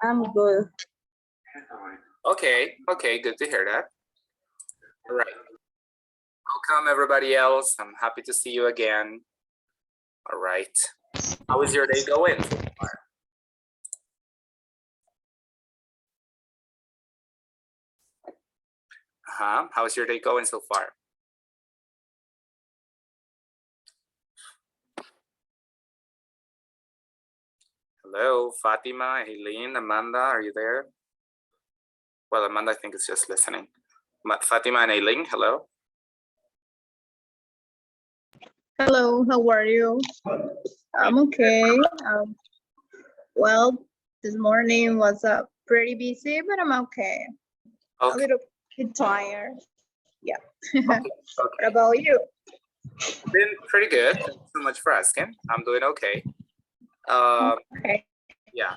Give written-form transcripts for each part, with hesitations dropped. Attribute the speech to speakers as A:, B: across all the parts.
A: I'm good.
B: Okay, good to hear that. All right. Welcome everybody else. I'm happy to see you again. All right. How is your day going so far? How's your day going so far? Hello, Fatima, Eileen, Amanda, are you there? Well, Amanda, I think is just listening. Fatima and Eileen, hello.
A: Hello, how are you? I'm okay. Well, this morning was pretty busy, but I'm okay.
B: Okay.
A: A little bit tired. Yeah.
B: Okay.
A: What about you?
B: Been pretty good. Thanks so much for asking. I'm doing okay.
A: Okay.
B: Yeah.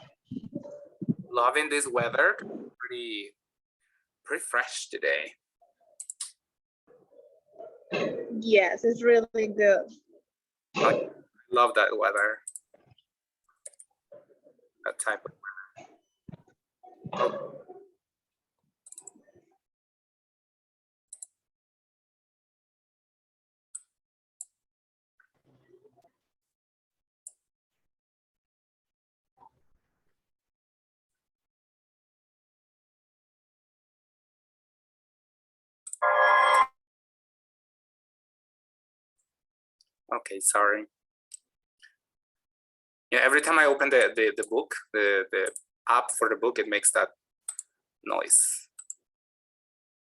B: Loving this weather. Pretty fresh today.
A: Yes, it's really good.
B: I love that weather. That type of weather. Okay. Okay, sorry. Yeah, every time I open the book, the app for the book, it makes that noise.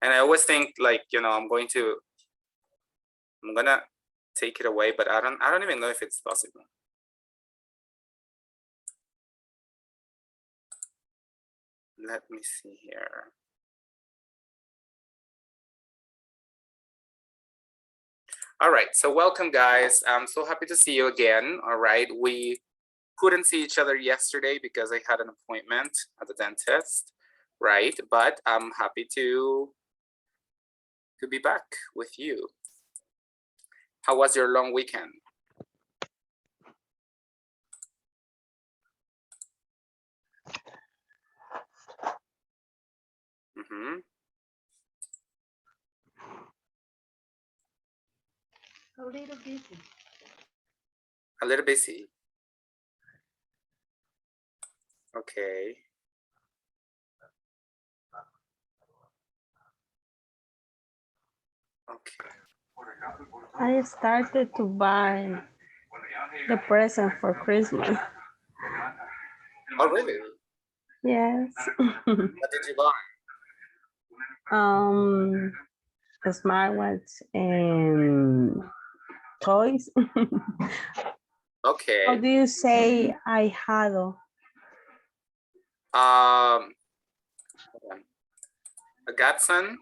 B: And I always think like, you know, I'm gonna take it away, but I don't even know if it's possible. Let me see here. All right, so welcome guys. I'm so happy to see you again. All right, we couldn't see each other yesterday because I had an appointment at the dentist, right? But I'm happy to be back with you. How was your long weekend? Mm-hmm.
A: A little busy.
B: A little busy. Okay. Okay.
C: I started to buy the present for Christmas.
B: Oh, really?
C: Yes.
B: What did you buy?
C: A smartwatch and toys.
B: Okay.
C: How do you say ahijado?
B: A godson?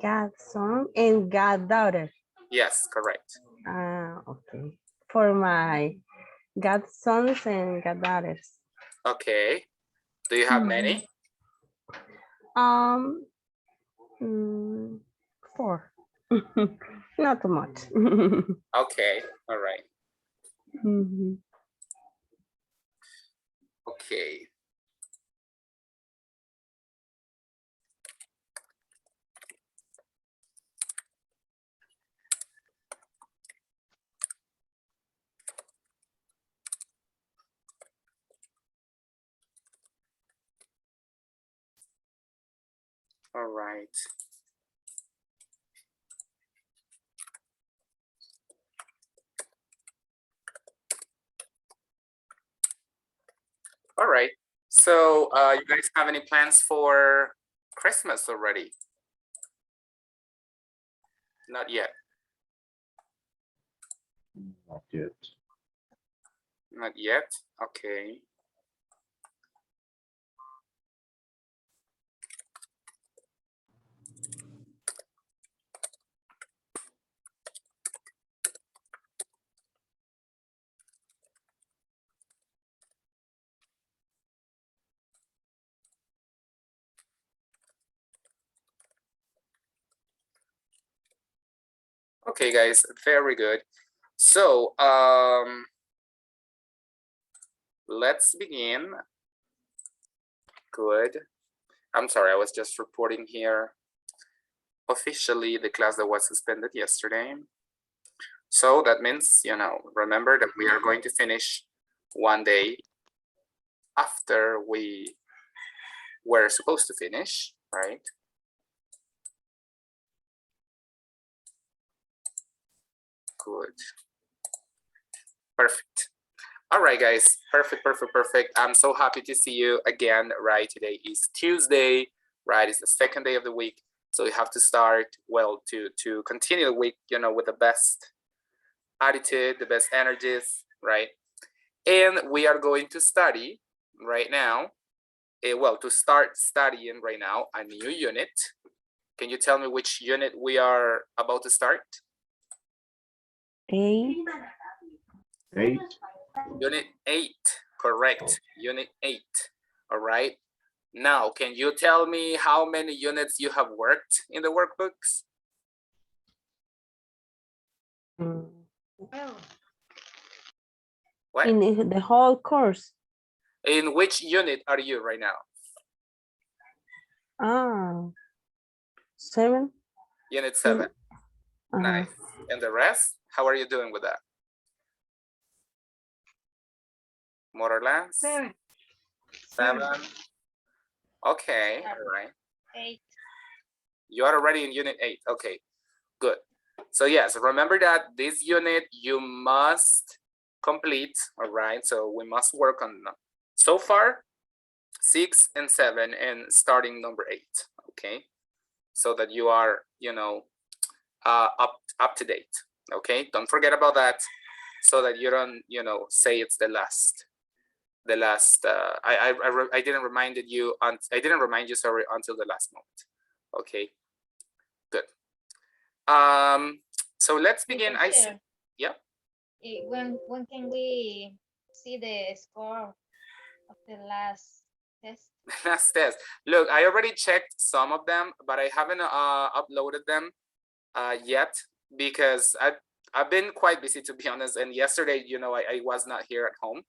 C: Godson and goddaughter.
B: Yes, correct.
C: Okay. For my godsons and goddaughters.
B: Okay. Do you have many?
C: 4. Not too much.
B: Okay. All right. Okay. All right. All right. So you guys have any plans for Christmas already? Not yet.
D: Not yet.
B: Not yet. Okay. Okay, guys, very good. So let's begin Good. I'm sorry, I was just reporting here officially the class that was suspended yesterday. So that means, you know, remember that we are going to finish one day after we were supposed to finish, right? Good. Perfect. All right, guys. Perfect, perfect, perfect. I'm so happy to see you again, right? Today is Tuesday, right? It's the second day of the week. So we have to start, well, to continue the week, you know, with the best attitude, the best energies, right? And we are going to study right now, well, to start studying right now, a new unit. Can you tell me which unit we are about to start?
C: 8.
D: 8.
B: Unit 8, correct. Unit 8, all right. Now, can you tell me how many units you have worked in the workbooks? What?
C: In the whole course.
B: In which unit are you right now?
C: 7.
B: Unit 7.
C: Uh-huh.
B: Nice. And the rest, how are you doing with that? More or less?
E: 7.
B: 7. Okay, all right.
E: 8.
B: You are already in unit 8. Okay, good. So yes, remember that this unit you must complete, all right? So we must work on so far 6 and 7 and starting number 8, okay? So that you are, you know, up to date, okay? Don't forget about that so that you don't, you know, say it's the last. I didn't remind you sorry until the last moment. Okay, good. So let's begin. I see. Yeah.
E: When can we see the score of the last test?
B: Last test. Look, I already checked some of them, but I haven't uploaded them yet because I've been quite busy, to be honest. And yesterday, you know, I was not here at home.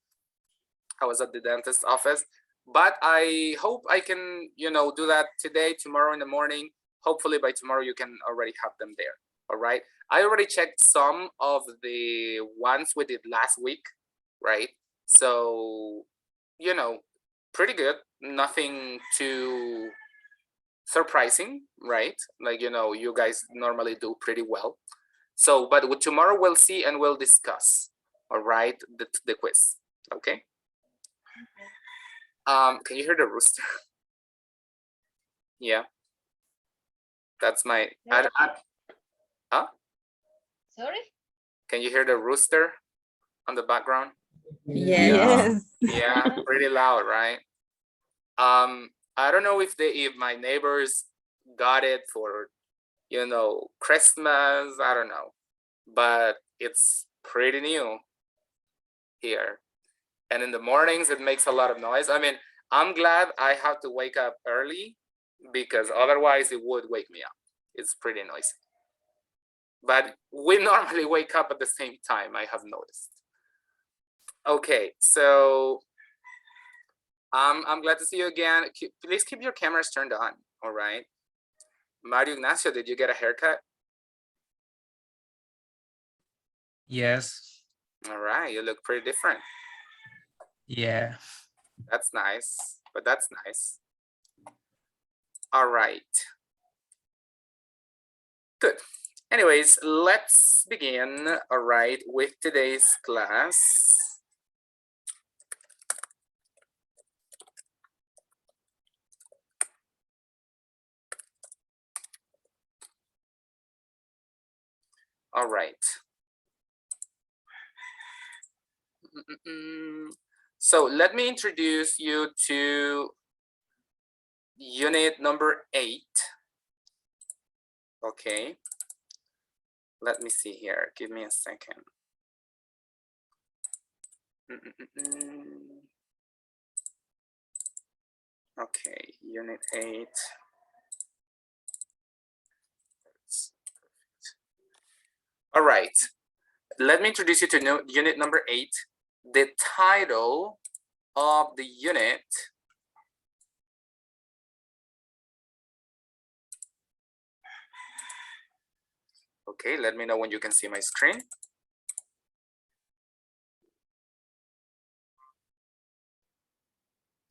B: I was at the dentist's office, but I hope I can, you know, do that today, tomorrow in the morning. Hopefully by tomorrow you can already have them there. All right. I already checked some of the ones we did last week, right? So, you know, pretty good. Nothing too surprising, right? Like, you know, you guys normally do pretty well. So, but with tomorrow we'll see and we'll discuss, all right, the quiz, okay? Can you hear the rooster? Yeah, that's my. Huh?
E: Sorry?
B: Can you hear the rooster on the background?
C: Yes.
B: Yeah, pretty loud, right? I don't know if my neighbors got it for, you know, Christmas. I don't know, but it's pretty new here. And in the mornings, it makes a lot of noise. I mean, I'm glad I have to wake up early because otherwise it would wake me up. It's pretty noisy. But we normally wake up at the same time, I have noticed. Okay, so I'm glad to see you again. Please keep your cameras turned on, all right? Mario Ignacio, did you get a haircut?
F: Yes.
B: All right, you look pretty different.
F: Yeah.
B: That's nice, but that's nice. All right. Good. Anyways, let's begin, all right, with today's class. All right. So let me introduce you to unit number 8. Okay. Let me see here. Give me a second. Okay, unit 8. All right. Let me introduce you to unit number 8. The title of the unit Okay, let me know when you can see my screen.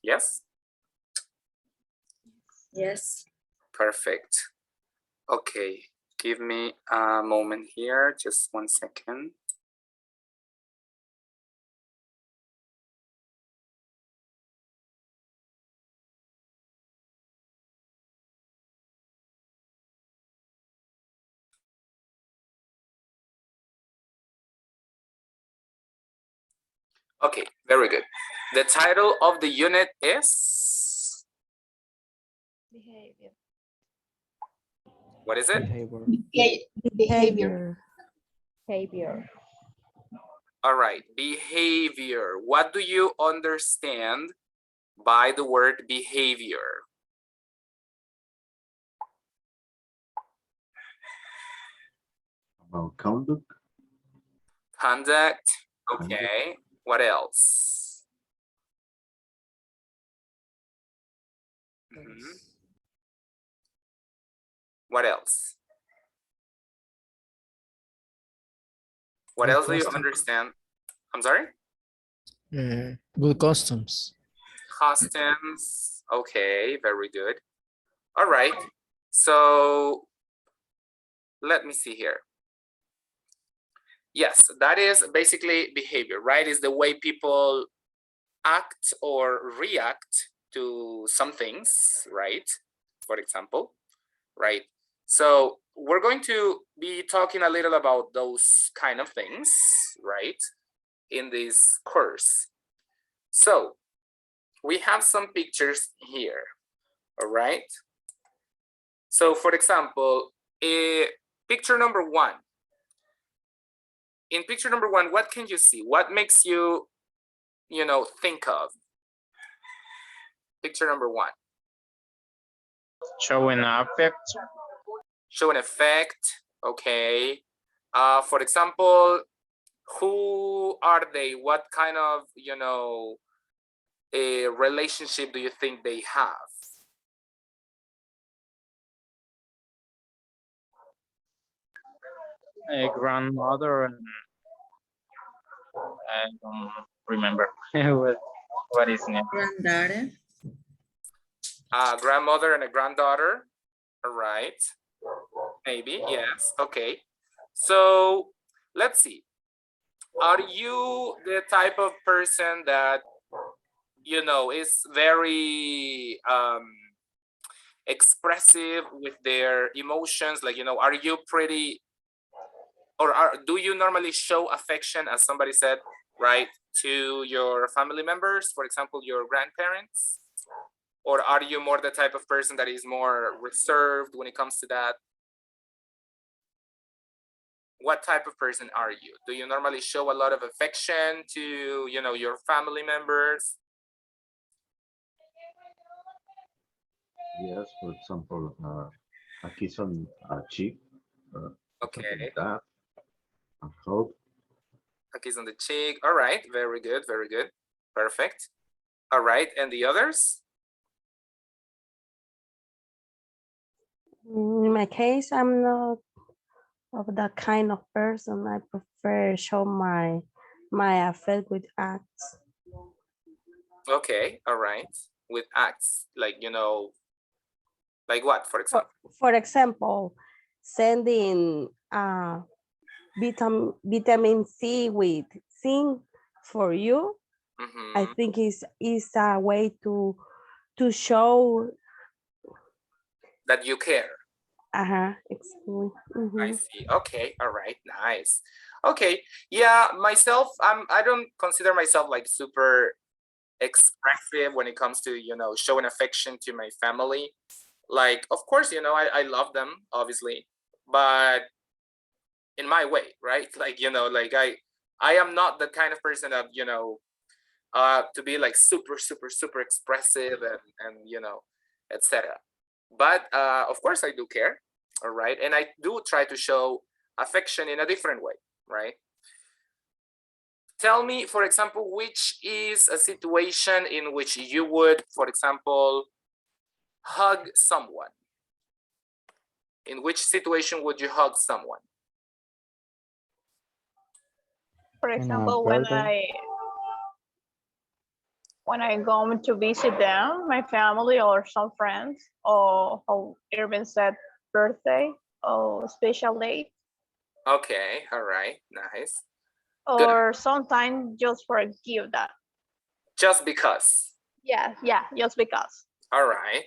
B: Yes?
G: Yes.
B: Perfect. Okay, give me a moment here, just 1 second. Okay, very good. The title of the unit is,
E: Behavior.
B: what is it?
F: Behavior.
C: Behavior.
G: Behavior.
B: All right, behavior. What do you understand by the word behavior?
D: About conduct.
B: Conduct. Okay, what else? Mhm. What else? What
F: Good
B: else do you
F: custom.
B: understand? I'm sorry?
F: Good customs.
B: Customs. Okay, very good. All right. So let me see here. Yes, that is basically behavior, right? Is the way people act or react to some things, right? For example, right? So we're going to be talking a little about those kind of things, right? In this course. So we have some pictures here, all right? So for example, picture number 1. In picture number 1, what can you see? What makes you, think of? Picture number 1.
F: Showing affect.
B: Show an effect, okay. For example, who are they? What kind of, a relationship do you think they have?
F: A grandmother and I don't remember what is name.
G: Granddaughter.
B: A grandmother and a granddaughter, all right. Maybe, yes, okay. So let's see. Are you the type of person that, is very expressive with their emotions? Like, are you pretty, or do you normally show affection, as somebody said, right, to your family members, for example, your grandparents? Or are you more the type of person that is more reserved when it comes to that? What type of person are you? Do you normally show a lot of affection to, your family members?
D: Yes, for example, a kiss on a cheek. Something
B: Okay,
D: like that. A hug.
B: a kiss on the cheek. All right, very good, very good. Perfect. All right, and the others?
C: In my case, I'm not of that kind of person. I prefer show my affect with acts.
B: Okay, all right. With acts, like, like what, for example?
C: For example, sending vitamin C with zinc for you. I
B: Mhm.
C: think is a way to show.
B: That you care.
C: Exactly.
B: I see. Okay. All right. Nice. Okay. Yeah. Myself, I don't consider myself like super expressive when it comes to, showing affection to my family. Like, of course, I love them, obviously, but in my way, right? Like, like I am not the kind of person that, to be like super, super, super expressive and etc. But of course I do care, all right? And I do try to show affection in a different way, right? Tell me, for example, which is a situation in which you would, for example, hug someone? In which situation would you hug someone?
A: For
H: a
A: example, when
H: birthday.
A: I go to visit them, my family or some friends, or how Irvin said, birthday or special day,
B: Okay, all right, nice.
A: or sometimes just forgive that.
B: Just because.
A: Yeah, just because.
B: All right.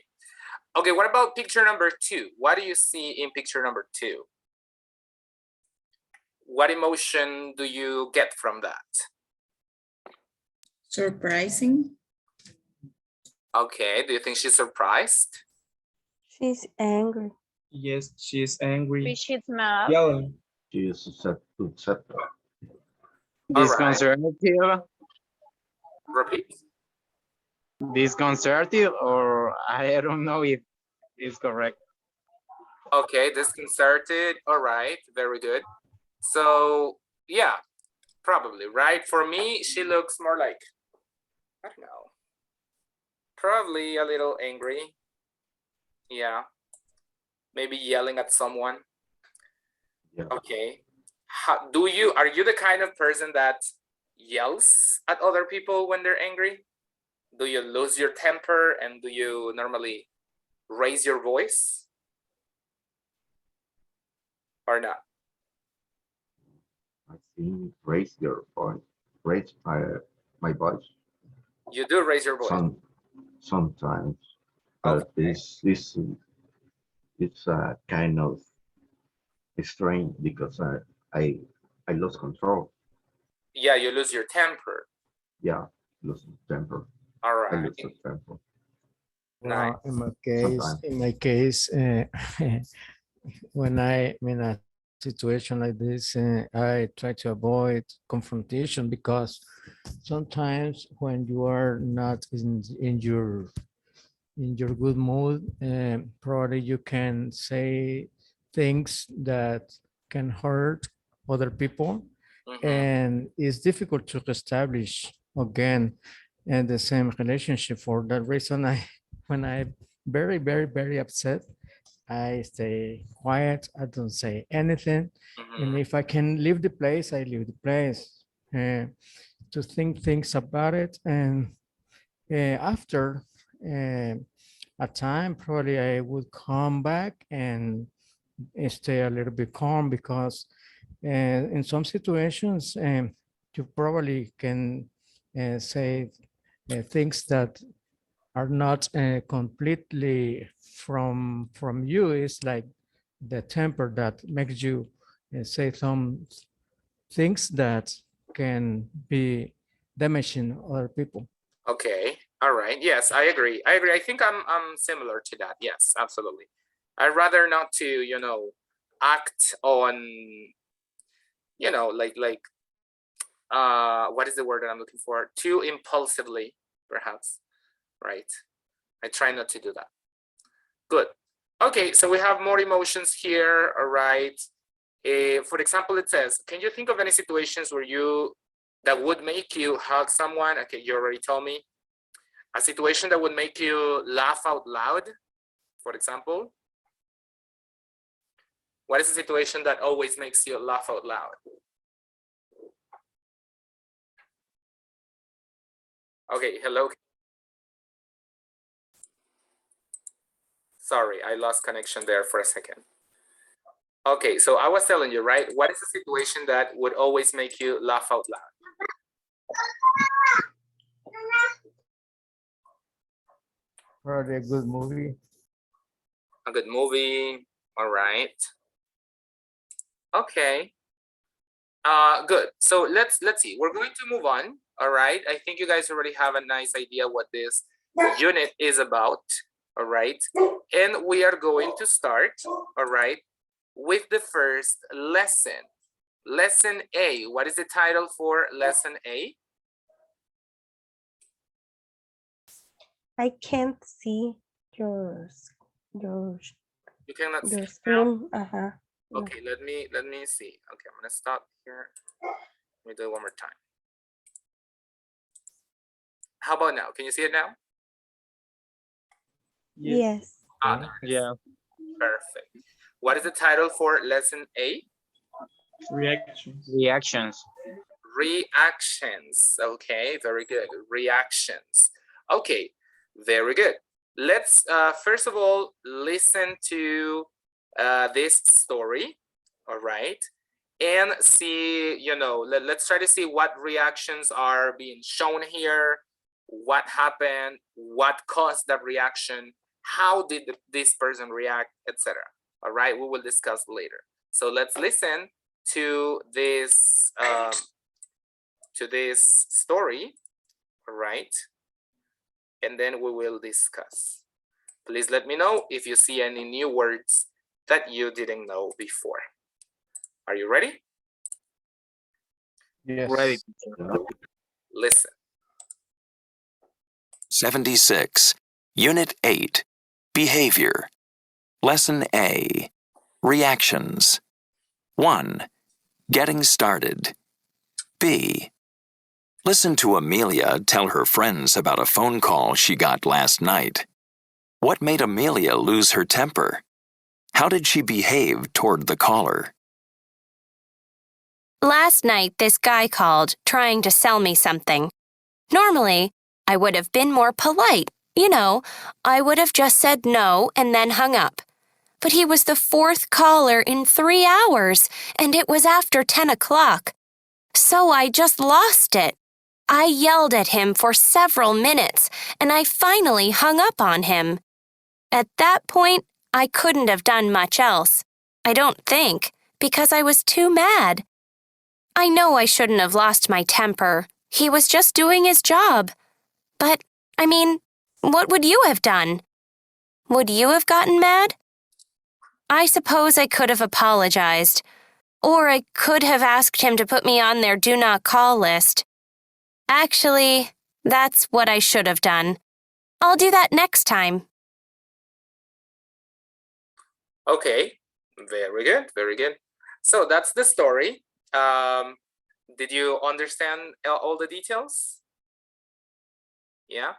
B: Okay, what about picture number 2? What do you see in picture number 2? What emotion do you get from that?
G: Surprising.
B: Okay, do you think she's surprised?
C: She's angry.
H: Yes, she's angry.
A: She's mad.
H: Yelling.
D: She is upset.
B: All right.
F: Disconcerted.
B: Repeat.
F: Disconcerted, or I don't know if it's correct.
B: Okay, disconcerted. All right, very good. So yeah, probably, right? For me, she looks more like, I don't know, probably a little angry. Yeah, maybe yelling at someone.
D: Yeah.
B: Okay. Are you the kind of person that yells at other people when they're angry? Do you lose your temper, and do you normally raise your voice or not?
D: I think raise your voice. Raise my voice.
B: You do raise your voice.
D: Sometimes. But
B: Okay.
D: it's a kind of strange because I lost control.
B: Yeah, you lose your temper.
D: Yeah, lose temper.
B: All
D: I
B: right.
D: lose the temper.
B: Nice.
H: Well, in my case, when I'm in a situation like this, I try to avoid confrontation because sometimes when you are not in your good mood, probably you can say things that can hurt other people,
B: Mhm.
H: and it's difficult to establish again and the same relationship. For that reason, when I very upset, I stay quiet. I don't say anything. And
B: Mhm.
H: if I can leave the place, I leave the place to think things about it. And after a time, probably I would come back and stay a little bit calm, because in some situations, you probably can say things that are not completely from you. It's like the temper that makes you say some things that can be damaging other people.
B: Okay. All right. Yes, I agree. I think I'm similar to that. Yes, absolutely. I'd rather not to, act on, like what is the word that I'm looking for? Too impulsively, perhaps. Right. I try not to do that. Good. Okay, so we have more emotions here. All right. For example, it says, can you think of any situations that would make you hug someone? Okay, you already told me. A situation that would make you laugh out loud, for example. What is a situation that always makes you laugh out loud? Okay, hello. Sorry, I lost connection there for a second. Okay, so I was telling you, right? What is a situation that would always make you laugh out loud?
H: Probably a good movie.
B: A good movie. All right. Okay. Good. So let's see. We're going to move on. All right. I think you guys already have a nice idea what this unit is about. All right. And we are going to start, all right, with the first lesson. Lesson A. What is the title for lesson A?
C: I can't see your
B: You cannot see
C: your
B: it now?
C: screen. Uh-huh. No.
B: Okay, let me see. Okay, I'm gonna stop here. Let me do it one more time. How about now? Can you see it now?
C: Yes.
B: Ah, there it is.
F: Yeah.
B: Perfect. What is the title for lesson A?
H: Reactions.
F: Reactions.
B: Reactions. Okay, very good. Reactions. Okay, very good. Let's first of all listen to this story. All right, and see, you know, let's try to see what reactions are being shown here, what happened, what caused that reaction, how did this person react, etc. All right, we will discuss later. So let's listen to this story, all right, and then we will discuss. Please let me know if you see any new words that you didn't know before. Are you ready?
H: Yes.
F: Ready.
B: Listen.
I: 76, Unit 8, Behavior. Lesson A, Reactions. 1. Getting started. B. Listen to Amelia tell her friends about a phone call she got last night. What made Amelia lose her temper? How did she behave toward the caller?
J: Last night, this guy called trying to sell me something. Normally, I would have been more polite. You know, I would have just said no and then hung up. But he was the fourth caller in 3 hours, and it was after 10 o'clock. So I just lost it. I yelled at him for several minutes, and I finally hung up on him. At that point, I couldn't have done much else. I don't think, because I was too mad. I know I shouldn't have lost my temper. He was just doing his job. But, I mean, what would you have done? Would you have gotten mad? I suppose I could have apologized. Or I could have asked him to put me on their do not call list. Actually, that's what I should have done. I'll do that next time.
B: Okay, very good, very good. So that's the story. Did you understand all the details? Yeah.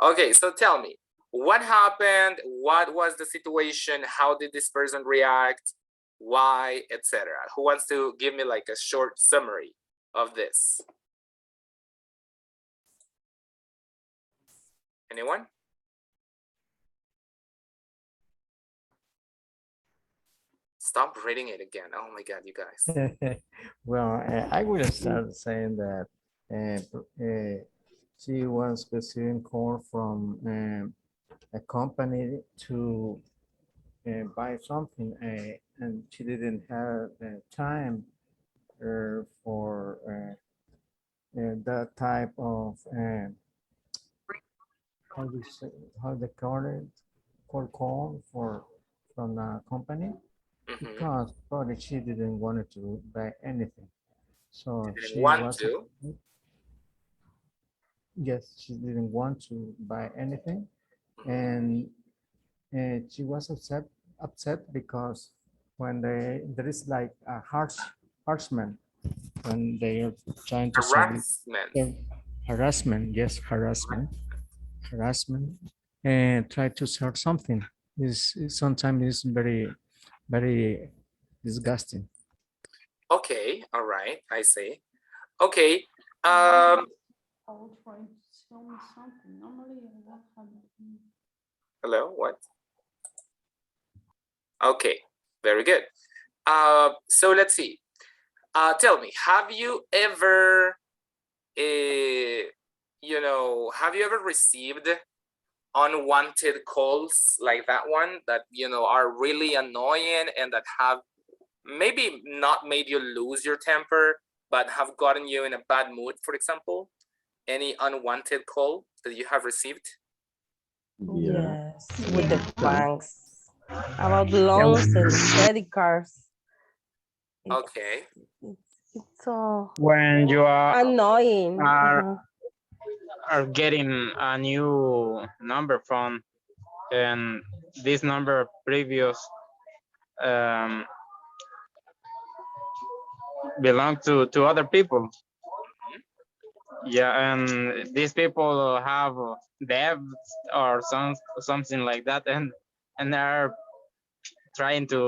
B: Okay, so tell me, what happened? What was the situation? How did this person react? Why, etc.? Who wants to give me like a short summary of this? Anyone? Stop reading it again. Oh my God, you guys.
H: Well, I will start saying that she was receiving call from a company to buy something, and she didn't have time for that type of how do you say, how they call it, call for from the company.
B: Mhm.
H: Because probably she didn't want to buy anything. So
B: Didn't
H: she
B: want
H: was
B: to.
H: Yes, she didn't want to buy anything, and she was upset because when there is like a harassment when they are trying to sell
B: Harassment.
H: harassment, yes, harassment, and try to sell something is sometimes is very disgusting.
B: Okay, all right, I see. Okay, hello, what? Okay, very good. So let's see. Tell me, have you ever, have you ever received unwanted calls like that one that, are really annoying and that have maybe not made you lose your temper, but have gotten you in a bad mood, for example? Any unwanted call that you have received?
D: Yeah.
C: Yes, with the banks, about loans and credit cards.
B: Okay.
C: It's so
F: When you
C: annoying.
F: are getting a new number phone and this number previous belong to other people. Yeah, and these people have debts or something like that, and they are trying to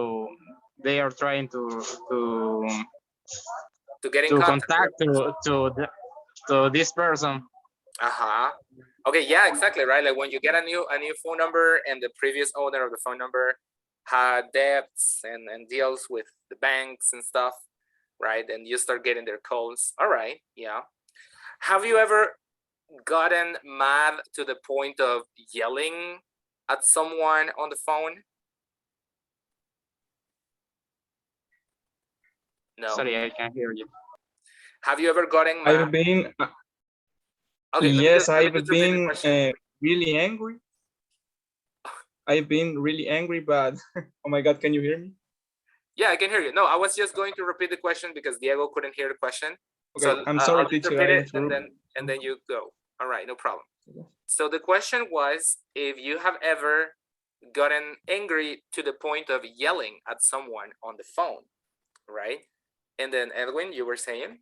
B: To get in
F: to
B: contact.
F: contact to this person.
B: Uh-huh. Okay, yeah, exactly, right? Like when you get a new phone number and the previous owner of the phone number had debts and deals with the banks and stuff, right? And you start getting their calls. All right, yeah. Have you ever gotten mad to the point of yelling at someone on the phone? No.
F: Sorry, I can't hear you.
B: Have you ever gotten mad?
K: I've been,
B: Okay,
K: yes,
B: let me
K: I've
B: just repeat the
K: been
B: question.
K: really angry. I've been really angry, but oh my God, can you hear me?
B: Yeah, I can hear you. No, I was just going to repeat the question because Diego couldn't hear the question.
K: Okay,
B: So
K: I'm sorry,
B: I'll just
K: teacher,
B: repeat
K: I
B: it
K: interrupted.
B: and then you go. All right, no problem. So the question was if you have ever gotten angry to the point of yelling at someone on the phone, right? And then Edwin, you were saying?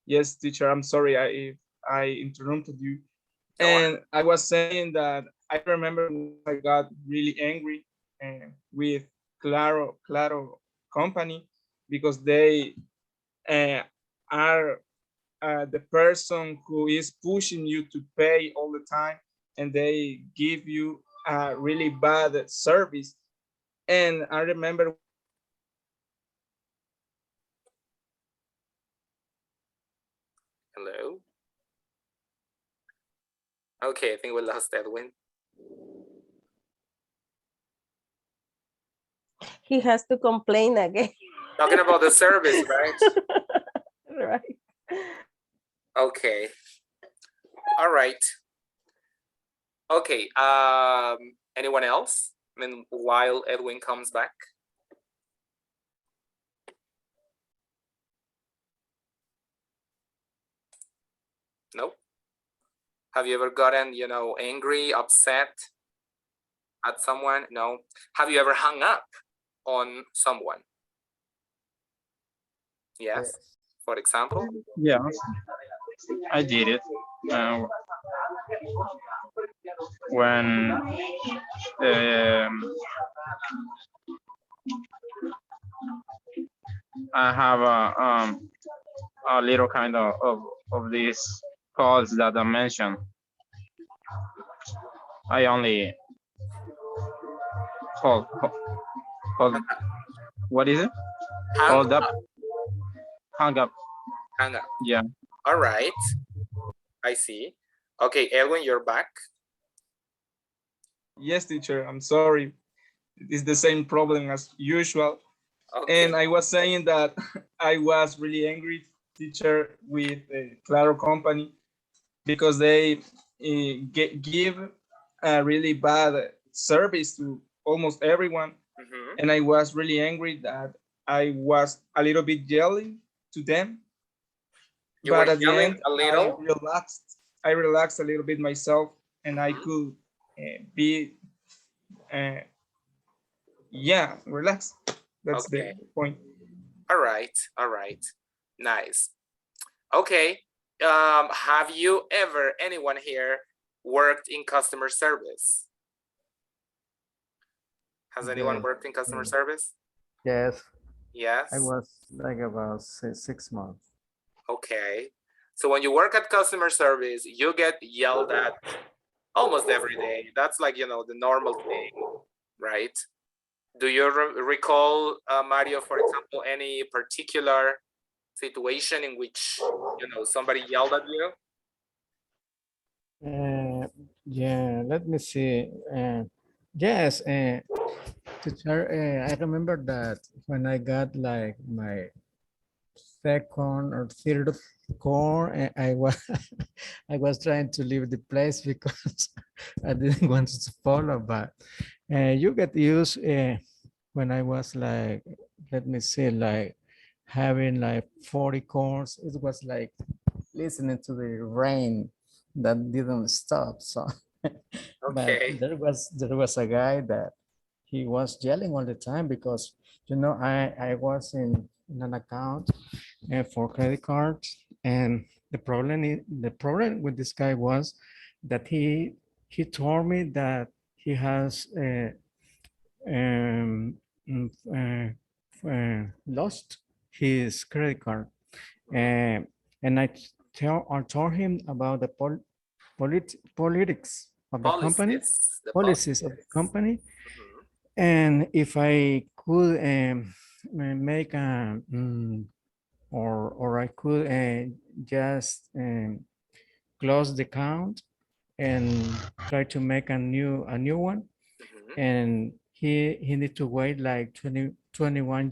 K: Yes, teacher, I'm sorry I interrupted you.
B: Go on.
K: And I was saying that I remember I got really angry with Claro company because they are the person who is pushing you to pay all the time, and they give you a really bad service. And I remember
B: Hello? Okay, I think we lost Edwin.
C: He has to complain again.
B: Talking about the service, right?
C: Right.
B: Okay. All right. Okay. Anyone else? I mean, while Edwin comes back. No. Have you ever gotten, angry, upset at someone? No. Have you ever hung up on someone? Yes. For example?
F: Yeah, I did it. When I have a little kind of these calls that I mentioned. I only call what is it? Hold up. Hung up.
B: Hang up.
F: Yeah.
B: All right. I see. Okay, Edwin, you're back.
K: yes, teacher, I'm sorry. It's the same problem as usual.
B: Okay.
K: And I was saying that I was really angry, teacher, with Claro company because they give a really bad service to almost everyone.
B: Mhm.
K: And I was really angry that I was a little bit yelling to them.
B: You
K: But
B: were
K: at the
B: yelling
K: end,
B: a little?
K: I relaxed a little bit myself, and I could be, yeah, relaxed. That's
B: Okay.
K: the point.
B: All right. All right. Nice. Okay. Have you ever, anyone here, worked in customer service? Has anyone
H: Yes,
B: worked in customer
H: yes.
B: service?
H: Yes,
B: Yes.
H: I was like about 6 months.
B: Okay. So when you work at customer service, you get yelled at almost every day. That's like, the normal thing, right? Do you recall, Mario, for example, any particular situation in which, somebody yelled at you?
H: Yeah, let me see. Yes, teacher, I remember that when I got like my second or third call, I was I was trying to leave the place because I didn't want to follow, but you get used when I was like, let me see, like having like 40 calls, it was like listening to the rain that didn't stop. So, but
B: Okay.
H: there was a guy that he was yelling all the time because I was in an account for credit cards, and the problem with this guy was that he told me that he has um, lost his credit card. And I told him about the politics of the company,
B: Policies. The
H: policies of the
B: policies.
H: company.
B: Mhm.
H: And if I could make or I could just close the account and try to make a new one.
B: Mhm.
H: And he need to wait like 21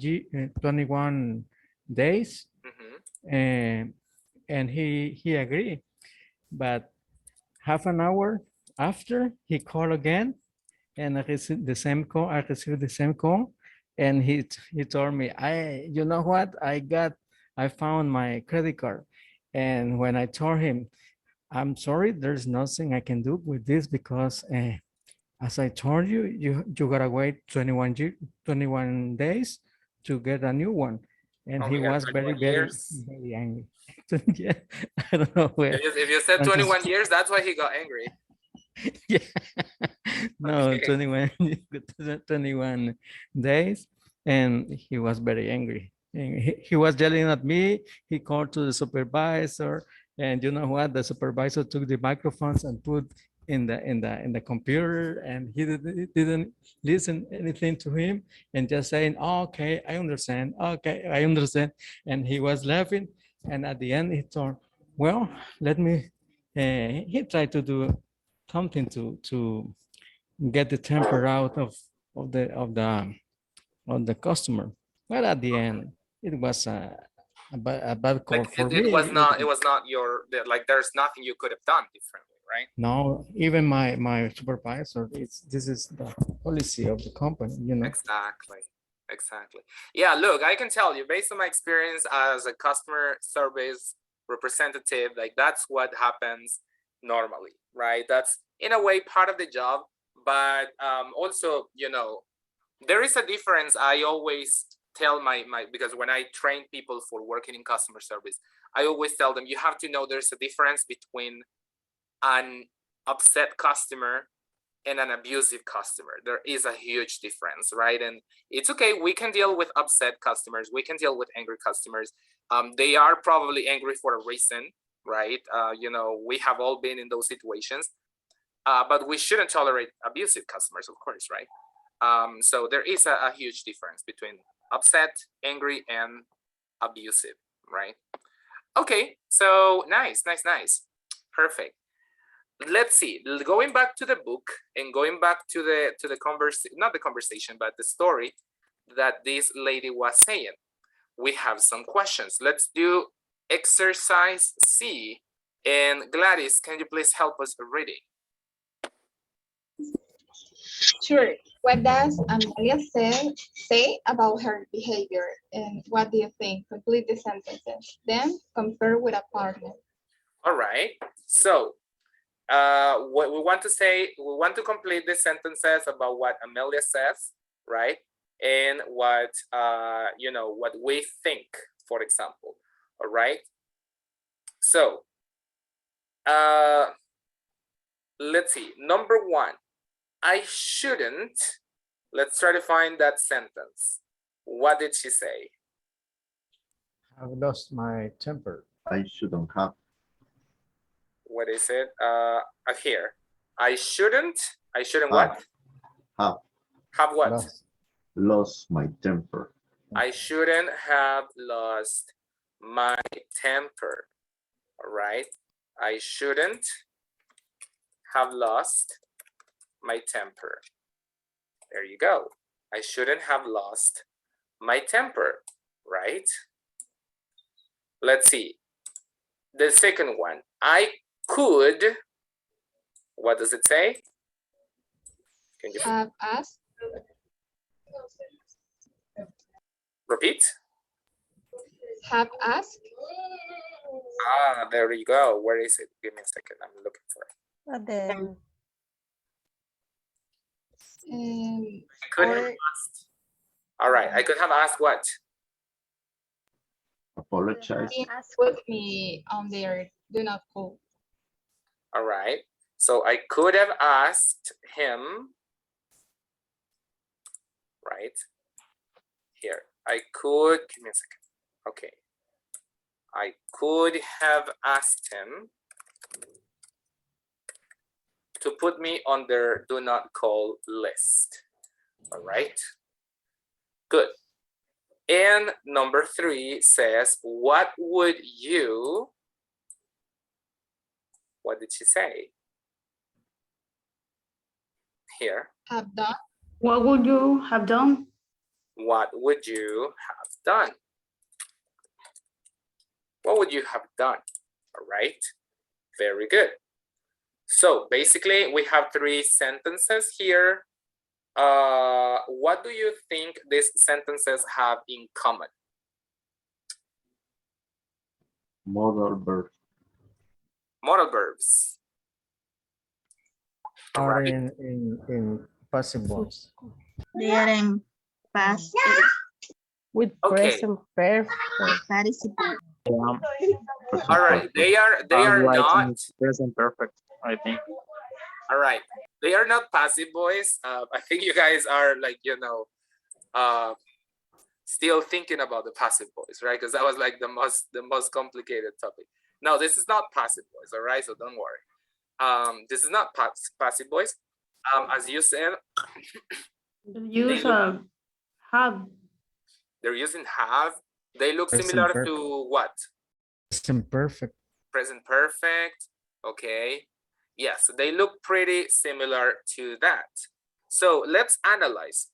H: days.
B: Mhm.
H: And he agreed. But half an hour after, he called again, and I received the same call. And he told me, you know what? I found my credit card. And when I told him, I'm sorry, there's nothing I can do with this because as I told you, you gotta wait 21 days to get a new one. And
B: Oh
H: he
B: my God,
H: was
B: 21
H: very,
B: years.
H: very angry. Yeah, I don't know where.
B: If you said
H: I'm just-
B: 21 years, that's why he got angry.
H: Yeah. No,
B: Okay.
H: 21 days. And he was very angry. And he was yelling at me. He called to the supervisor. And you know what? The supervisor took the microphones and put in the computer, and he didn't listen anything to him, and just saying, oh, okay, I understand. Okay, I understand. And he was laughing. And at the end, he thought, well, let me, he tried to do something to get the temper out of the customer. But at the end, it was a bad call
B: Like
H: for
B: it
H: me.
B: was not your, like there's nothing you could have done differently, right?
H: No, even my supervisor, this is the policy of the company, you know.
B: Exactly. Yeah, look, I can tell you based on my experience as a customer service representative, like that's what happens normally, right? That's in a way part of the job, but also, you know, there is a difference. I always tell my because when I train people for working in customer service, I always tell them you have to know there's a difference between an upset customer and an abusive customer. There is a huge difference, right? And it's okay, we can deal with upset customers, we can deal with angry customers. They are probably angry for a reason, right? You know, we have all been in those situations, but we shouldn't tolerate abusive customers, of course, right? So there is a huge difference between upset, angry, and abusive, right? Okay, so nice. Perfect. Let's see, going back to the book and going back to the conversation, not the conversation, but the story that this lady was saying. We have some questions. Let's do exercise C. And Gladys, can you please help us reading?
L: Sure. What does Amelia say about her behavior? And what do you think? Complete the sentences. Then compare with a partner.
B: All right. So what we want to say, we want to complete the sentences about what Amelia says, right? And what, you know, what we think, for example. All right. So let's see. Number one, I shouldn't. Let's try to find that sentence. What did she say?
H: I've lost my temper.
D: I shouldn't have.
B: What is it? Here. I shouldn't what? Have what?
D: Lost my temper.
B: I shouldn't have lost my temper. All right. I shouldn't have lost my temper. There you go. I shouldn't have lost my temper, right? Let's see. The second one. I could, what does it say? Can you
L: have asked?
B: Repeat?
L: Have asked?
B: There you go. Where is it? Give me a second. I'm looking for it. Could have asked. All right. I could have asked what?
D: Apologize.
L: Put me on their do not call.
B: All right. So I could have asked him, right? Here. I could, give me a second. Okay. I could have asked him to put me on their do not call list. All right. Good. And number 3 says, what would you, what did she say? Here.
L: Have done.
C: What would you have done?
B: What would you have done? What would you have done? All right. Very good. So basically we have 3 sentences here. What do you think these sentences have in common?
D: Modal verb.
B: Modal verbs. All
H: Are
B: right.
H: in passive voice.
G: They are in past
C: With
B: Okay.
C: present perfect.
G: participle.
F: Yeah,
B: All right. They are
F: I'm writing
B: not.
F: present perfect, I think.
B: All right. They are not passive voice. I think you guys are like, you know, still thinking about the passive voice, right? Because that was like the most complicated topic. No, this is not passive voice. All right. So don't worry. This is not passive voice. As you said,
C: Use a have.
B: they're using have. They look
H: Present
B: similar
H: perfect.
B: to what?
H: Present perfect.
B: Present perfect. Okay. Yes, they look pretty similar to that. So let's analyze.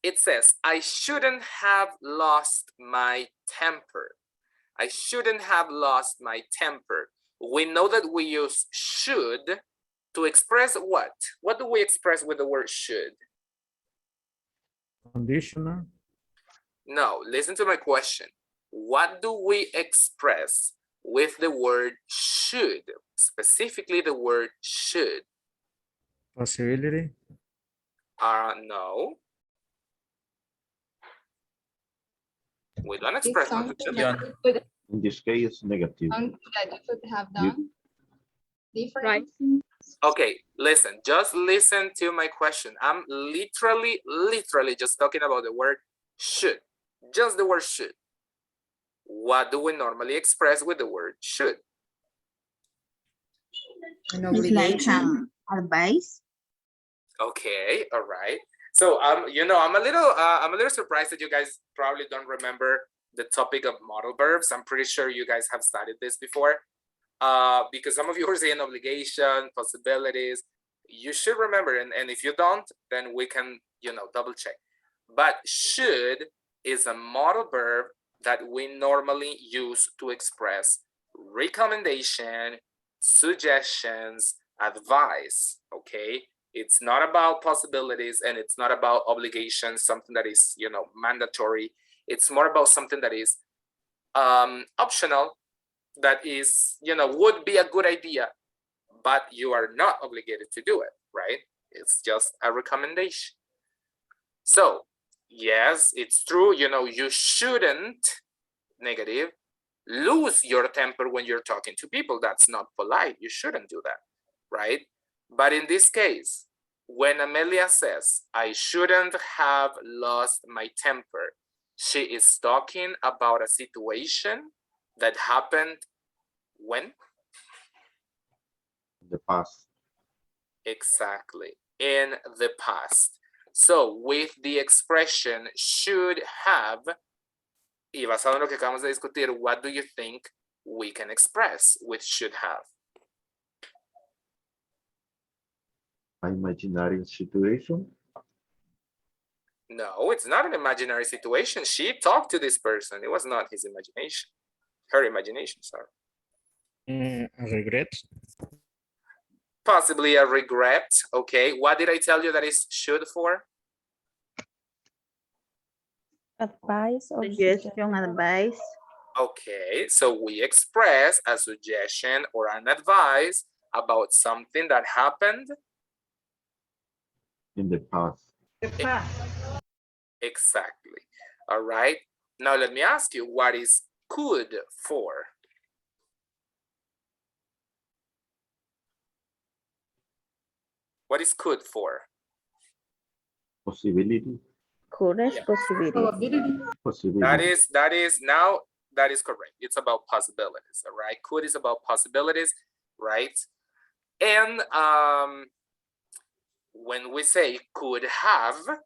B: It says, I shouldn't have lost my temper. I shouldn't have lost my temper. We know that we use should to express what? What do we express with the word should?
H: Conditional.
B: No, listen to my question. What do we express with the word should? Specifically the word should.
H: Possibility.
B: No. We don't express
L: It's something
B: possibility.
L: that you could,
D: In this case, negative.
L: something that you could have
D: You-
L: done different.
A: Right.
B: Okay, listen, just listen to my question. I'm literally just talking about the word should. Just the word should. What do we normally express with the word should?
G: It's
L: An
G: like
L: obligation.
G: advice.
B: Okay, all right. So you know, I'm a little surprised that you guys probably don't remember the topic of modal verbs. I'm pretty sure you guys have studied this before. Because some of you are saying obligation, possibilities. You should remember, and if you don't, then we can, you know, double check. But should is a modal verb that we normally use to express recommendation, suggestions, advice. Okay, it's not about possibilities and it's not about obligations, something that is, you know, mandatory. It's more about something that is optional, that is, you know, would be a good idea, but you are not obligated to do it, right? It's just a recommendation. So yes, it's true, you know, you shouldn't, negative, lose your temper when you're talking to people. That's not polite. You shouldn't do that, right? But in this case, when Amelia says, I shouldn't have lost my temper, she is talking about a situation that happened when?
D: The past.
B: Exactly, in the past. So with the expression should have, y basado en lo que acabamos de discutir, what do you think we can express with should have?
D: Imaginary situation.
B: No, it's not an imaginary situation. She talked to this person. It was not his imagination. Her imagination, sorry.
H: Regret.
B: Possibly a regret. Okay, what did I tell you that is should for?
C: Advice or
G: Suggestion, advice.
B: Okay, so we express a suggestion or an advice about something that happened.
D: In the past.
B: Exactly. All right. Now let me ask you, what is could for? What is could for?
D: Possibility.
G: Could is
B: Yeah.
G: possibility.
D: Possibility.
B: That is correct. It's about possibilities, all right? Could is about possibilities, right? And when we say could have,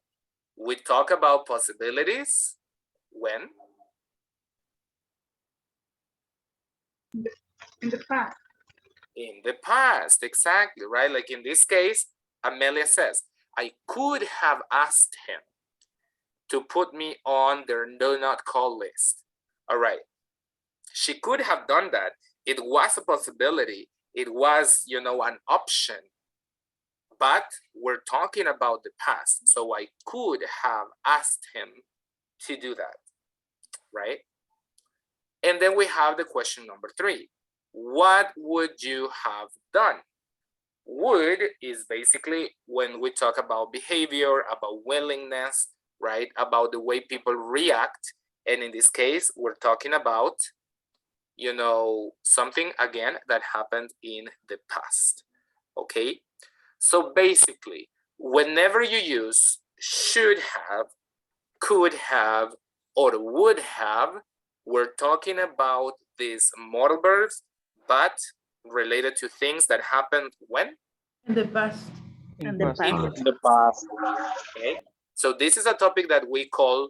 B: we talk about possibilities when?
L: In the past.
B: In the past, exactly, right? Like in this case, Amelia says, I could have asked him to put me on their do not call list. All right. She could have done that. It was a possibility. It was, you know, an option. But we're talking about the past. So I could have asked him to do that, right? And then we have the question number 3. What would you have done? Would is basically when we talk about behavior, about willingness, right? About the way people react. And in this case, we're talking about, you know, something again that happened in the past, okay? So basically, whenever you use should have, could have, or would have, we're talking about these modal verbs, but related to things that happened when?
G: In the past. In the past.
F: In the past.
B: Okay. So this is a topic that we call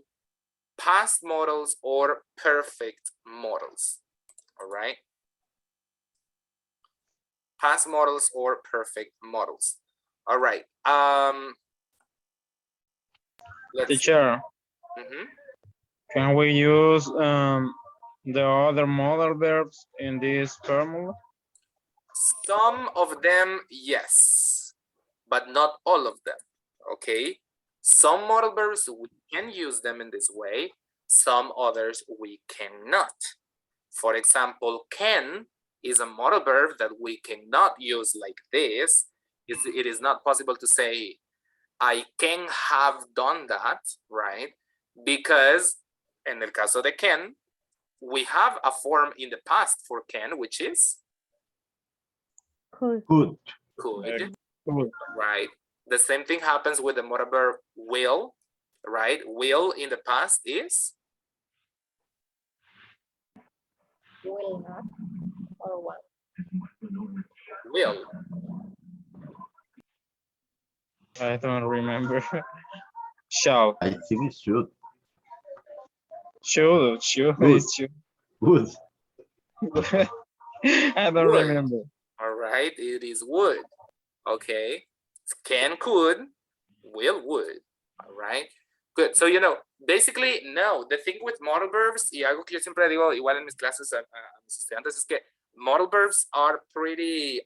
B: past modals or perfect modals. All right. Past modals or perfect modals. All right. Let's see.
F: Teacher,
B: Mhm.
F: can we use the other modal verbs in this formula?
B: Some of them, yes, but not all of them, okay? Some modal verbs, we can use them in this way. Some others, we cannot. For example, can is a modal verb that we cannot use like this. It is not possible to say, I can have done that, right? Because in el caso de can, we have a form in the past for can, which is
C: Could.
D: Could.
B: could,
F: Could.
B: right? The same thing happens with the modal verb will, right? Will in the past is
E: Will not or what?
B: will.
F: I don't remember. Shall.
D: I think it should.
F: Should.
D: Would.
F: It's should.
D: Would.
F: I don't
B: Would.
F: remember.
B: All right, it is would. Okay, can, could, will, would. All right, good. So, you know, basically, no, the thing with modal verbs, y algo que yo siempre digo, igual en mis clases a mis estudiantes, es que modal verbs are pretty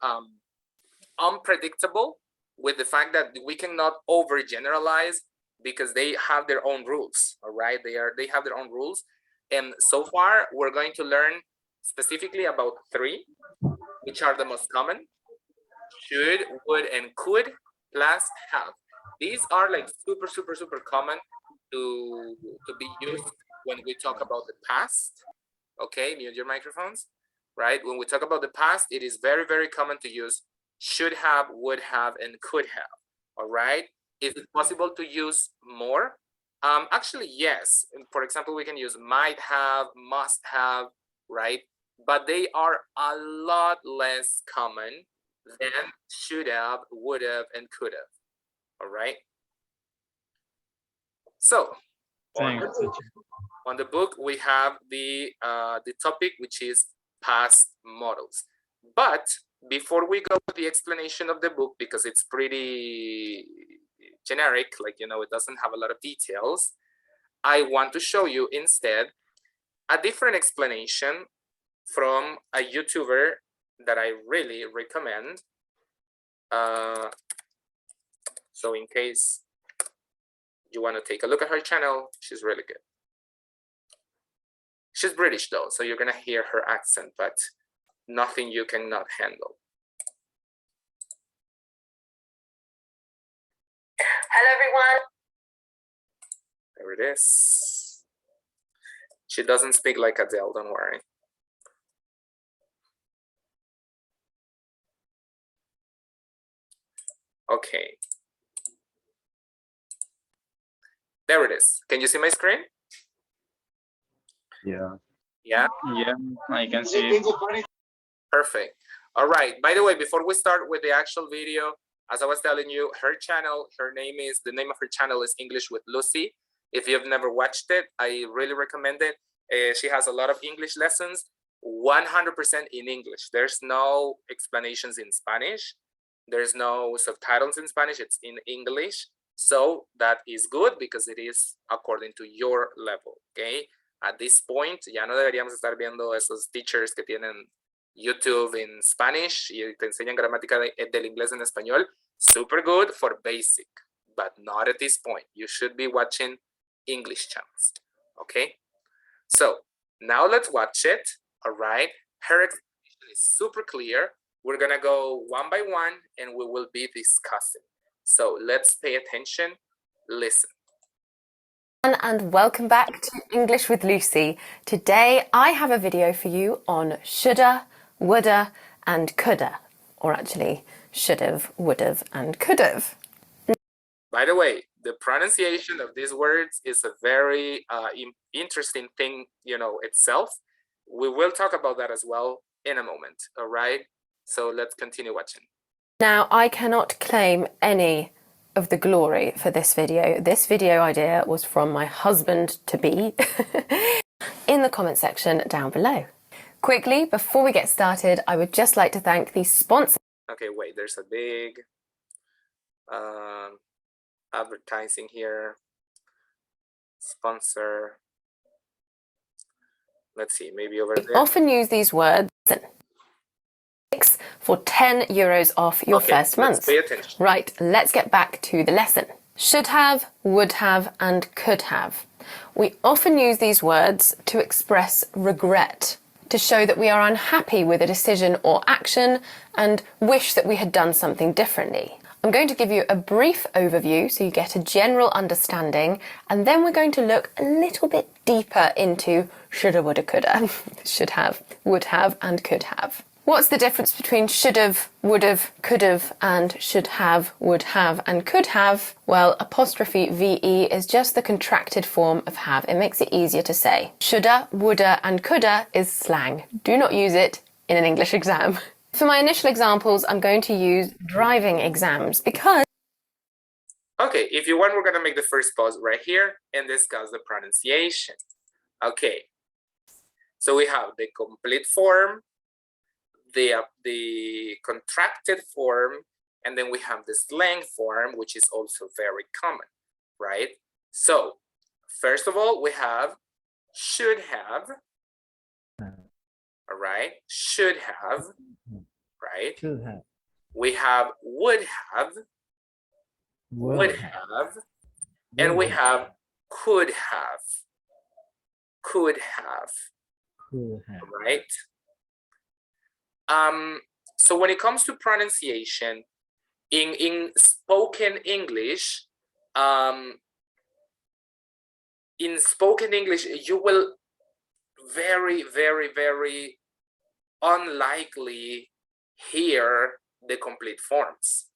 B: unpredictable with the fact that we cannot overgeneralize because they have their own rules. All right, they have their own rules. And so far, we're going to learn specifically about 3, which are the most common: should, would, and could, plus have. These are like super common to be used when we talk about the past. Okay, mute your microphones. Right, when we talk about the past, it is very common to use should have, would have, and could have. All right, is it possible to use more? Actually, yes. For example, we can use might have, must have, right? But they are a lot less common than should have, would have, and could have. All right. So on the book we have the topic, which is past models. But before we go to the explanation of the book, because it's pretty generic, like, you know, it doesn't have a lot of details, I want to show you instead a different explanation from a YouTuber that I really recommend. So in case you want to take a look at her channel, she's really good. She's British though, so you're gonna hear her accent, but nothing you cannot handle.
M: Hello everyone.
B: There it is. She doesn't speak like Adele, don't worry. Okay. There it is. Can you see my screen?
D: Yeah.
B: Yeah.
F: Yeah, I can see it.
B: Perfect. All right. By the way, before we start with the actual video, as I was telling you, the name of her channel is English with Lucy. If you've never watched it, I really recommend it. She has a lot of English lessons, 100% in English. There's no explanations in Spanish. There's no subtitles in Spanish. It's in English. So that is good because it is according to your level, okay? At this point, ya no deberíamos estar viendo esos teachers que tienen YouTube in Spanish y te enseñan gramática del inglés en español. Super good for basic, but not at this point. You should be watching English channels, okay? So now let's watch it, all right? Her explanation is super clear. We're gonna go one by one and we will be discussing. So let's pay attention, listen.
N: And welcome back to English with Lucy. Today I have a video for you on shoulda, woulda and coulda, or actually should've, would've and could've.
B: By the way, the pronunciation of these words is a very interesting thing, itself. We will talk about that as well in a moment, all right? So let's continue watching.
N: Now, I cannot claim any of the glory for this video. This video idea was from my husband-to-be in the comment section down below. Quickly, before we get started, I would just like to thank the sponsor.
B: Okay, wait, there's a big advertising here. Sponsor. Let's see, maybe over there.
N: Often use these words for 10 euros off your first month.
B: Pay attention.
N: Right, let's get back to the lesson. Should have, would have, and could have. We often use these words to express regret, to show that we are unhappy with a decision or action and wish that we had done something differently. I'm going to give you a brief overview so you get a general understanding, and then we're going to look a little bit deeper into shoulda, woulda, coulda, should have, would have, and could have. What's the difference between should've, would've, could've, and should have, would have, and could have? Well, apostrophe VE is just the contracted form of have. It makes it easier to say. Shoulda, woulda, and coulda is slang. Do not use it in an English exam. For my initial examples, I'm going to use driving exams because...
B: Okay, if you want, we're gonna make the first pause right here and discuss the pronunciation. Okay, so we have the complete form, the contracted form, and then we have the slang form, which is also very common, right? So first of all, we have should have, all right? Should have, right?
H: Should have.
B: We have would have, would have, and we have could have, could have, right? So when it comes to pronunciation, in spoken English, you will very, very, very unlikely hear the complete forms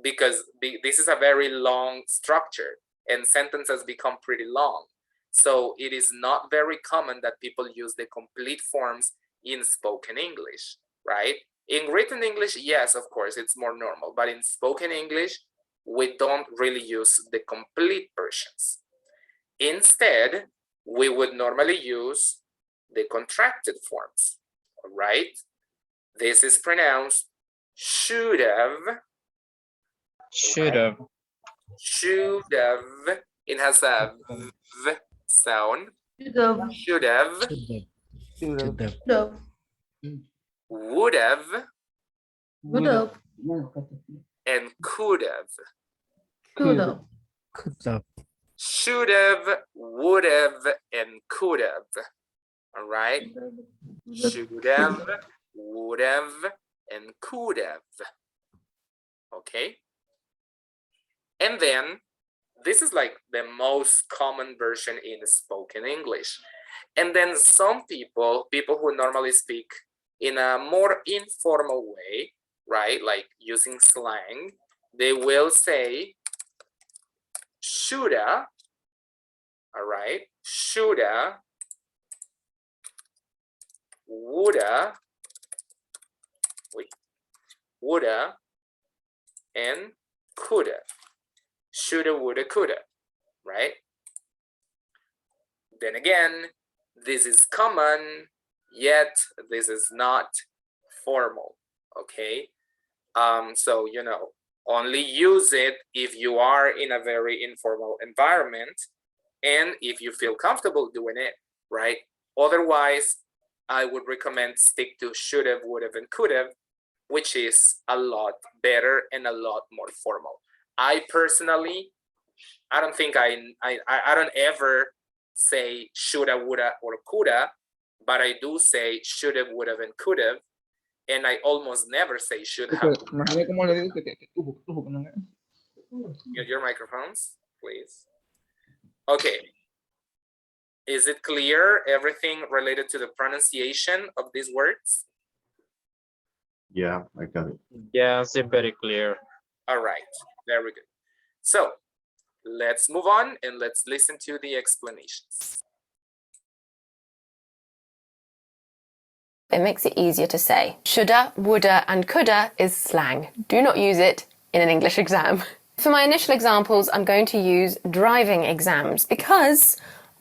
B: because this is a very long structure and sentences become pretty long. So it is not very common that people use the complete forms in spoken English, right? In written English, yes, of course, it's more normal, but in spoken English, we don't really use the complete versions. Instead, we would normally use the contracted forms, all right? This is pronounced should have.
F: Should have.
B: Should have. It has a v sound. Should have. Would have. And could have.
H: Could have.
B: Should have, would have, and could have. All right? Should have, would have, and could have. Okay? And then, this is like the most common version in spoken English. And then some people who normally speak in a more informal way, right? Like using slang, they will say shoulda all right? Shoulda, woulda, woulda, and coulda. Shoulda, woulda, coulda, right? Then again, this is common, yet this is not formal, okay? So, you know, only use it if you are in a very informal environment and if you feel comfortable doing it, right? Otherwise, I would recommend stick to should have, would have, and could have, which is a lot better and a lot more formal. I personally, I don't think I don't ever say shoulda, woulda, or coulda, but I do say should have, would have, and could have, and I almost never say should have. Your microphones, please. Okay. Is it clear, everything related to the pronunciation of these words?
D: Yeah, I got it.
F: Yeah, it's very clear.
B: All right, very good. So let's move on and let's listen to the explanations.
N: It makes it easier to say. Shoulda, woulda, and coulda is slang. Do not use it in an English exam. For my initial examples, I'm going to use driving exams because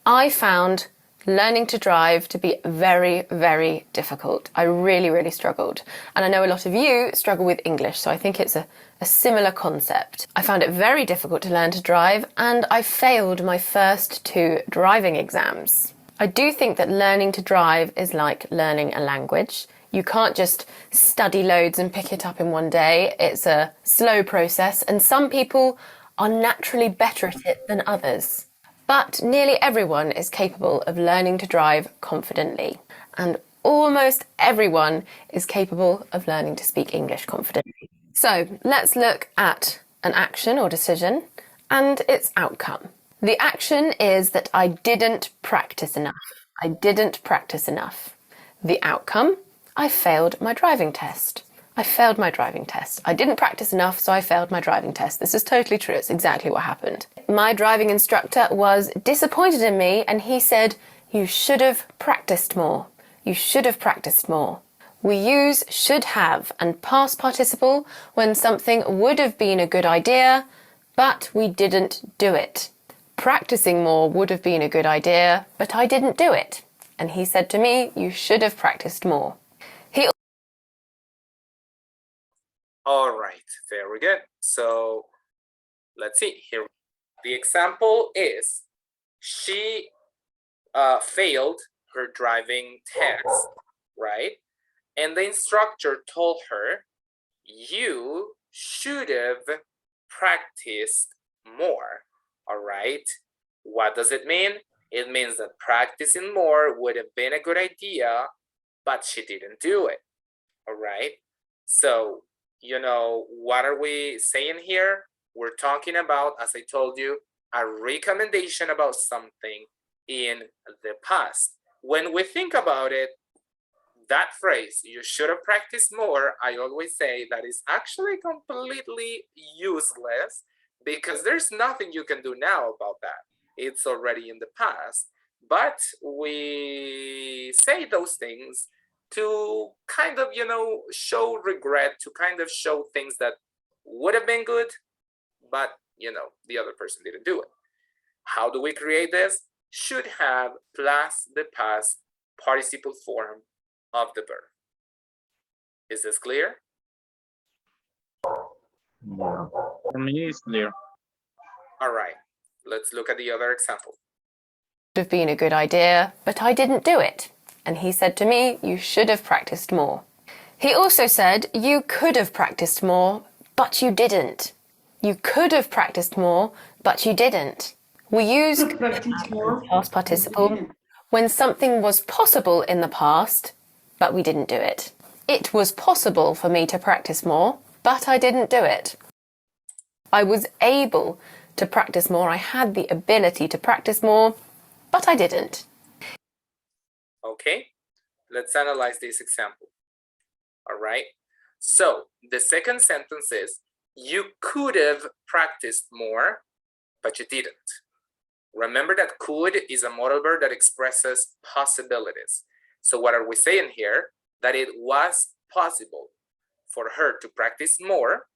N: I found learning to drive to be very, very difficult. I really, really struggled. And I know a lot of you struggle with English, so I think it's a similar concept. I found it very difficult to learn to drive, and I failed my first 2 driving exams. I do think that learning to drive is like learning a language. You can't just study loads and pick it up in one day. It's a slow process, and some people are naturally better at it than others. But nearly everyone is capable of learning to drive confidently, and almost everyone is capable of learning to speak English confidently. So let's look at an action or decision and its outcome. The action is that I didn't practice enough. I didn't practice enough. The outcome, I failed my driving test. I failed my driving test. I didn't practice enough, so I failed my driving test. This is totally true. It's exactly what happened. My driving instructor was disappointed in me and he said, you should have practiced more. You should have practiced more. We use should have and past participle when something would have been a good idea, but we didn't do it. Practicing more would have been a good idea, but I didn't do it. And he said to me, you should have practiced more.
B: All right, very good. So let's see here. The example is she failed her driving test, right? And the instructor told her, you should have practiced more, all right? What does it mean? It means that practicing more would have been a good idea, but she didn't do it, all right? So, you know, what are we saying here? We're talking about, as I told you, a recommendation about something in the past. When we think about it, that phrase, you should have practiced more, I always say that is actually completely useless because there's nothing you can do now about that. It's already in the past. But we say those things to kind of, you know, show regret, to kind of show things that would have been good, but, you know, the other person didn't do it. How do we create this? Should have plus the past participle form of the verb. Is this clear?
D: Yeah.
F: For me, it's clear.
B: All right, let's look at the other example.
N: Would have been a good idea, but I didn't do it. And he said to me, you should have practiced more. He also said, you could have practiced more, but you didn't. You could have practiced more, but you didn't. We use past participle when something was possible in the past, but we didn't do it. It was possible for me to practice more, but I didn't do it. I was able to practice more. I had the ability to practice more, but I didn't.
B: Okay, let's analyze this example. All right, so the second sentence is, you could have practiced more, but you didn't. Remember that could is a modal verb that expresses possibilities. So what are we saying here? That it was possible for her to practice more,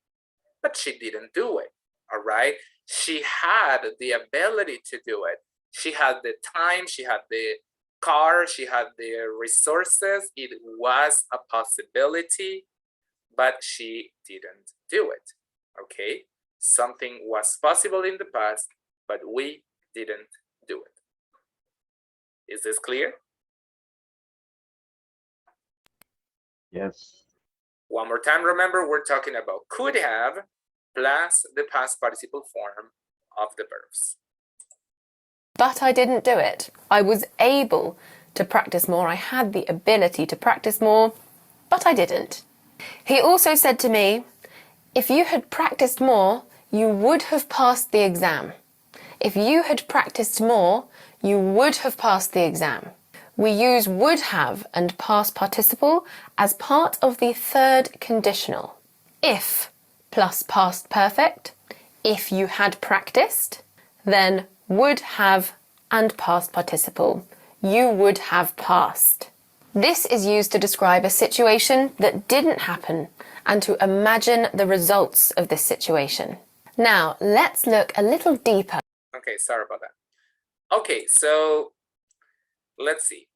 B: but she didn't do it, all right? She had the ability to do it. She had the time, she had the car, she had the resources. It was a possibility, but she didn't do it, okay? Something was possible in the past, but we didn't do it. Is this clear?
D: Yes.
B: One more time, remember, we're talking about could have plus the past participle form of the verbs.
N: But I didn't do it. I was able to practice more. I had the ability to practice more, but I didn't. He also said to me, if you had practiced more, you would have passed the exam. If you had practiced more, you would have passed the exam. We use would have and past participle as part of the third conditional. If plus past perfect, if you had practiced, then would have and past participle, you would have passed. This is used to describe a situation that didn't happen and to imagine the results of this situation. Now, let's look a little deeper.
B: Okay, sorry about that. Okay, so let's see.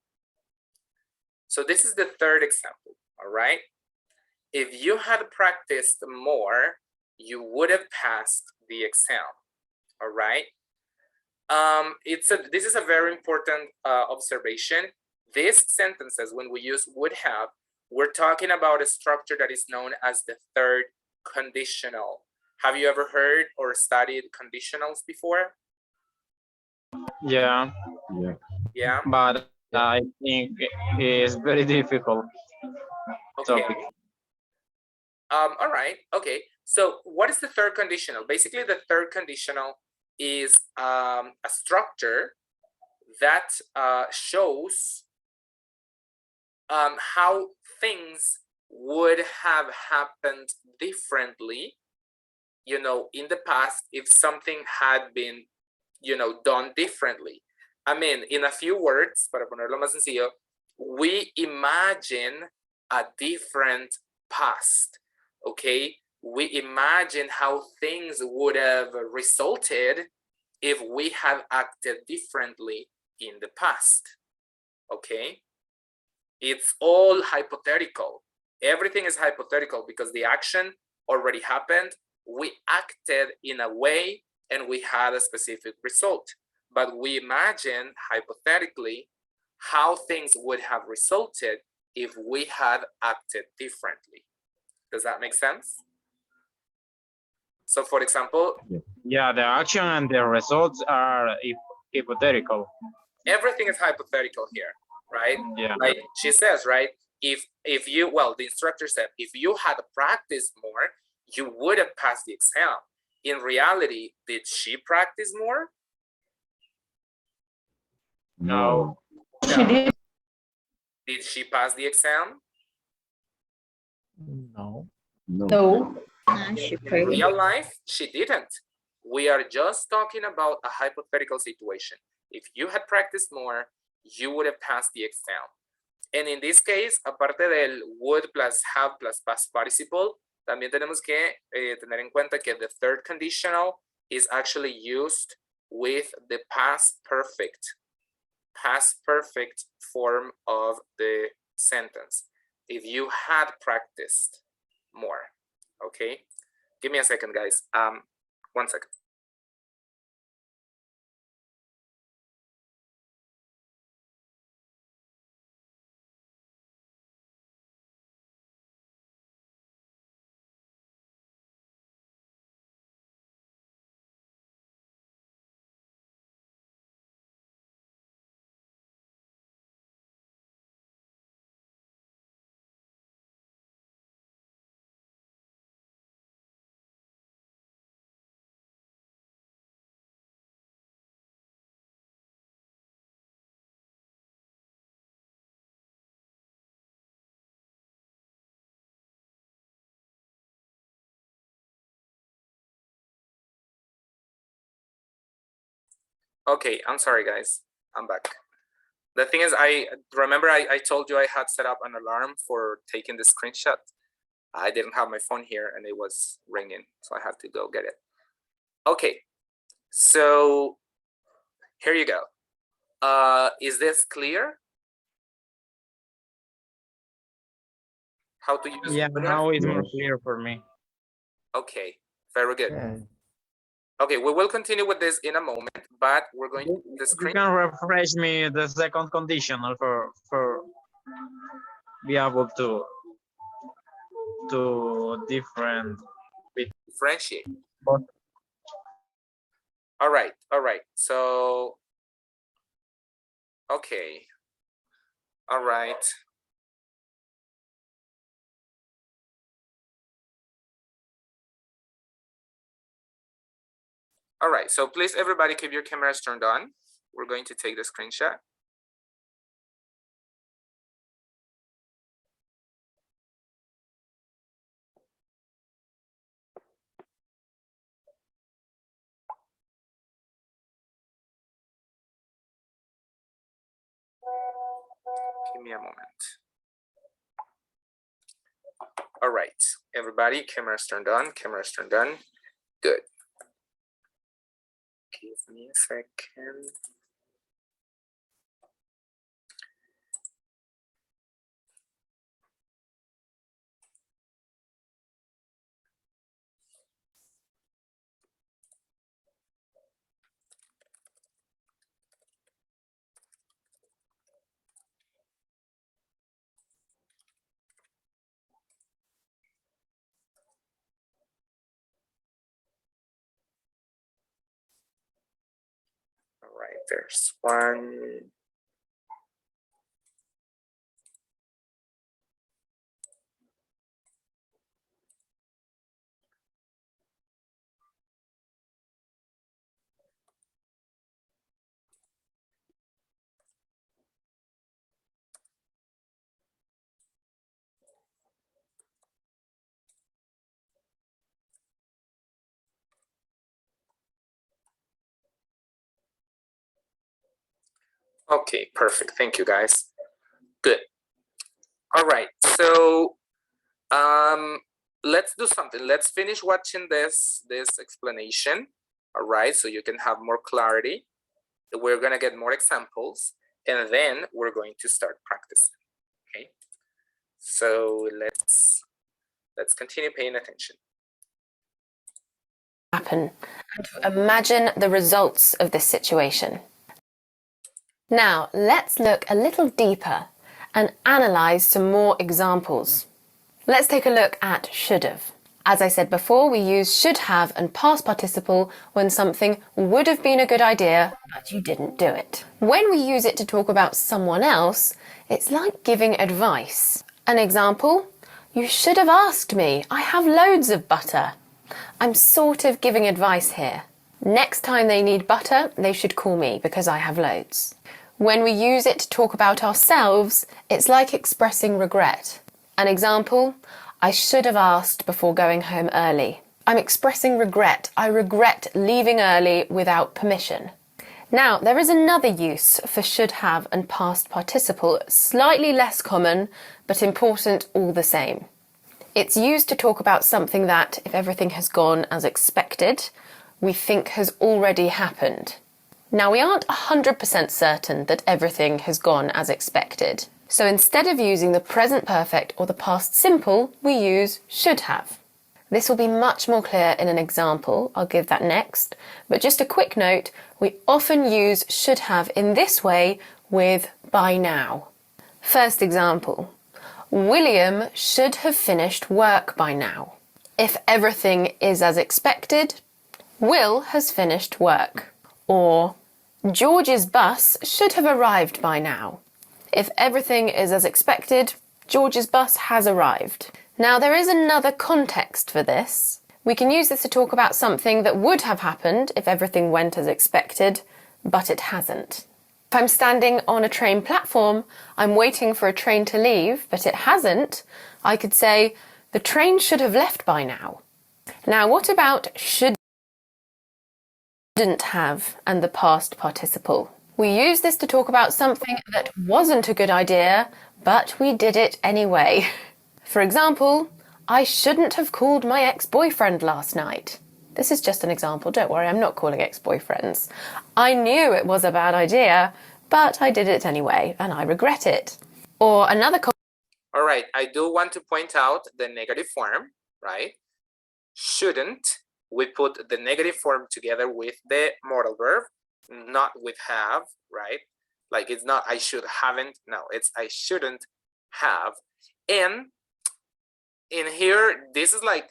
B: So this is the third example, all right? If you had practiced more, you would have passed the exam, all right? This is a very important observation. These sentences, when we use would have, we're talking about a structure that is known as the third conditional. Have you ever heard or studied conditionals before?
F: Yeah.
D: Yeah.
B: Yeah.
F: But I think it is very difficult
B: Okay.
F: topic.
B: All right. Okay. So what is the third conditional? Basically, the third conditional is a structure that shows how things would have happened differently, you know, in the past if something had been, you know, done differently. I mean, in a few words, para ponerlo más sencillo, we imagine a different past, okay? We imagine how things would have resulted if we had acted differently in the past, okay? It's all hypothetical. Everything is hypothetical because the action already happened. We acted in a way and we had a specific result. But we imagine hypothetically how things would have resulted if we had acted differently. Does that make sense? So for example,
F: yeah, the action and the results are hypothetical.
B: Everything is hypothetical here, right?
F: Yeah.
B: Like she says, right? If you, well, the instructor said, if you had practiced more, you would have passed the exam. In reality, did she practice more?
F: No.
G: She did.
B: Did she pass the exam?
H: No.
G: No.
B: In real life, she didn't. We are just talking about a hypothetical situation. If you had practiced more, you would have passed the exam. And in this case, aparte del would plus have plus past participle, también tenemos que tener en cuenta que the third conditional is actually used with the past perfect form of the sentence. If you had practiced more, okay? Give me a second, guys. 1 second. Okay, I'm sorry, guys. I'm back. The thing is, I remember I told you I had set up an alarm for taking the screenshot. I didn't have my phone here and it was ringing, so I had to go get it. Okay, so here you go. Is this clear? How to use
F: Yeah,
B: would
F: now
B: have?
F: it's more clear for me.
B: Okay, very good.
H: Yeah.
B: Okay, we will continue with this in a moment, but we're going to the
F: You
B: screen.
F: can refresh me the second conditional for be able to different
B: Differentiate.
F: both.
B: All right. So, okay. All right. All right, so please everybody keep your cameras turned on. We're going to take the screenshot. Give me a moment. All right, everybody, cameras turned on, Good. Give me a second. All right, there's one. Okay, perfect. Thank you, guys. Good. All right, so let's do something. Let's finish watching this explanation. All right, so you can have more clarity. We're gonna get more examples, and then we're going to start practicing. Okay, so let's continue paying attention.
N: Happen and to imagine the results of this situation. Now, let's look a little deeper and analyze some more examples. Let's take a look at should have. As I said before, we use should have and past participle when something would have been a good idea, but you didn't do it. When we use it to talk about someone else, it's like giving advice. An example, you should have asked me. I have loads of butter. I'm sort of giving advice here. Next time they need butter, they should call me because I have loads. When we use it to talk about ourselves, it's like expressing regret. An example, I should have asked before going home early. I'm expressing regret. I regret leaving early without permission. Now, there is another use for should have and past participle, slightly less common, but important all the same. It's used to talk about something that, if everything has gone as expected, we think has already happened. Now, we aren't 100% certain that everything has gone as expected. So instead of using the present perfect or the past simple, we use should have. This will be much more clear in an example. I'll give that next. But just a quick note, we often use should have in this way with by now. First example, William should have finished work by now. If everything is as expected, Will has finished work. Or George's bus should have arrived by now. If everything is as expected, George's bus has arrived. Now, there is another context for this. We can use this to talk about something that would have happened if everything went as expected, but it hasn't. If I'm standing on a train platform, I'm waiting for a train to leave, but it hasn't, I could say, the train should have left by now. Now, what about should Didn't have and the past participle. We use this to talk about something that wasn't a good idea, but we did it anyway. For example, I shouldn't have called my ex-boyfriend last night. This is just an example, don't worry, I'm not calling ex-boyfriends. I knew it was a bad idea, but I did it anyway, and I regret it. Or another
B: All right, I do want to point out the negative form, right? Shouldn't, we put the negative form together with the modal verb, not with have, right? Like it's not I should haven't, no, it's I shouldn't have. And in here, this is like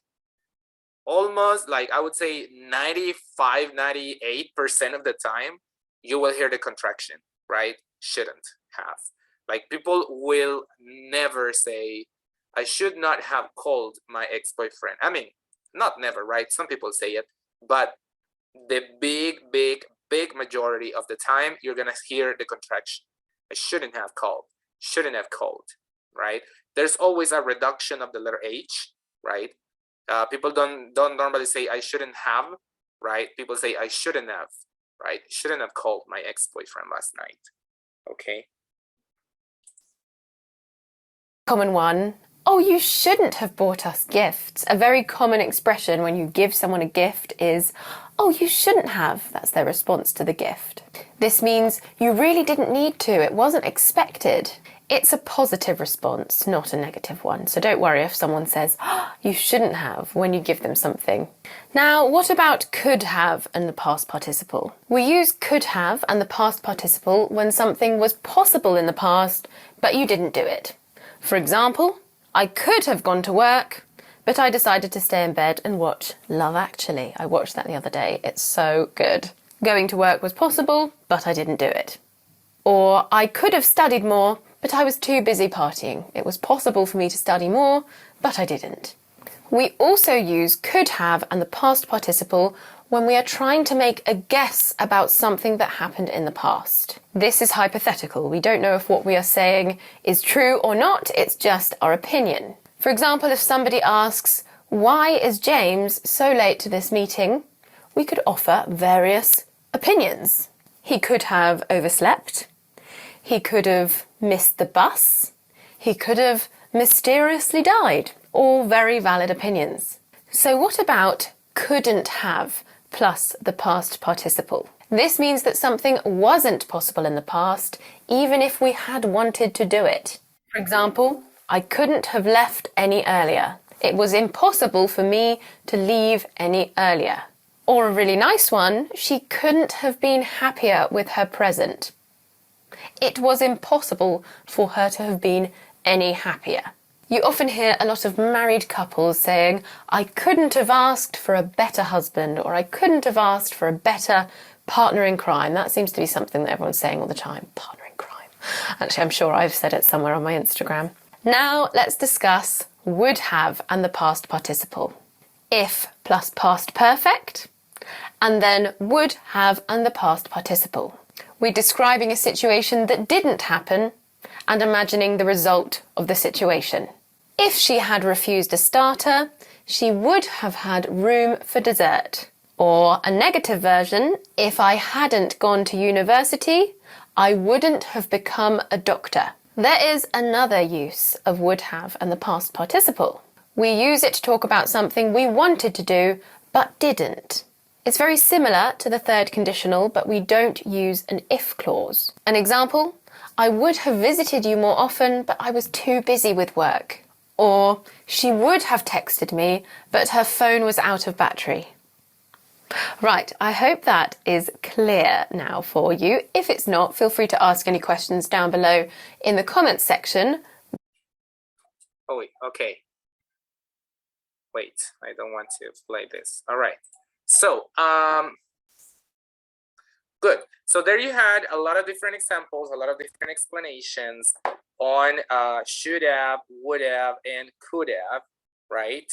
B: almost like I would say 95, 98% of the time, you will hear the contraction, right? Shouldn't have. Like people will never say, I should not have called my ex-boyfriend. I mean, not never, right? Some people say it, but the big majority of the time, you're gonna hear the contraction. I shouldn't have called, right? There's always a reduction of the letter H, right? People don't normally say I shouldn't have, right? People say I shouldn't have, right? Shouldn't have called my ex-boyfriend last night, okay?
N: common one. Oh, you shouldn't have bought us gifts. A very common expression when you give someone a gift is, oh, you shouldn't have. That's their response to the gift. This means you really didn't need to. It wasn't expected. It's a positive response, not a negative one. So don't worry if someone says, oh, you shouldn't have when you give them something. Now, what about could have and the past participle? We use could have and the past participle when something was possible in the past, but you didn't do it. For example, I could have gone to work, but I decided to stay in bed and watch Love Actually. I watched that the other day. It's so good. Going to work was possible, but I didn't do it. Or I could have studied more, but I was too busy partying. It was possible for me to study more, but I didn't. We also use could have and the past participle when we are trying to make a guess about something that happened in the past. This is hypothetical. We don't know if what we are saying is true or not. It's just our opinion. For example, if somebody asks, why is James so late to this meeting? We could offer various opinions. He could have overslept. He could have missed the bus. He could have mysteriously died. All very valid opinions. So what about couldn't have plus the past participle? This means that something wasn't possible in the past, even if we had wanted to do it. For example, I couldn't have left any earlier. It was impossible for me to leave any earlier. Or a really nice one, she couldn't have been happier with her present. It was impossible for her to have been any happier. You often hear a lot of married couples saying, I couldn't have asked for a better husband, or I couldn't have asked for a better partner in crime. That seems to be something that everyone's saying all the time, partner in crime. Actually, I'm sure I've said it somewhere on my Instagram. Now let's discuss would have and the past participle. If plus past perfect, and then would have and the past participle. We're describing a situation that didn't happen and imagining the result of the situation. If she had refused a starter, she would have had room for dessert. Or a negative version, if I hadn't gone to university, I wouldn't have become a doctor. There is another use of would have and the past participle. We use it to talk about something we wanted to do but didn't. It's very similar to the third conditional, but we don't use an if clause. An example, I would have visited you more often, but I was too busy with work. Or, she would have texted me, but her phone was out of battery. Right, I hope that is clear now for you. If it's not, feel free to ask any questions down below in the comments section.
B: Oh, wait, okay. Wait, I don't want to play this. All right. So, good. So there you had a lot of different examples, a lot of different explanations on should have, would have, and could have, right?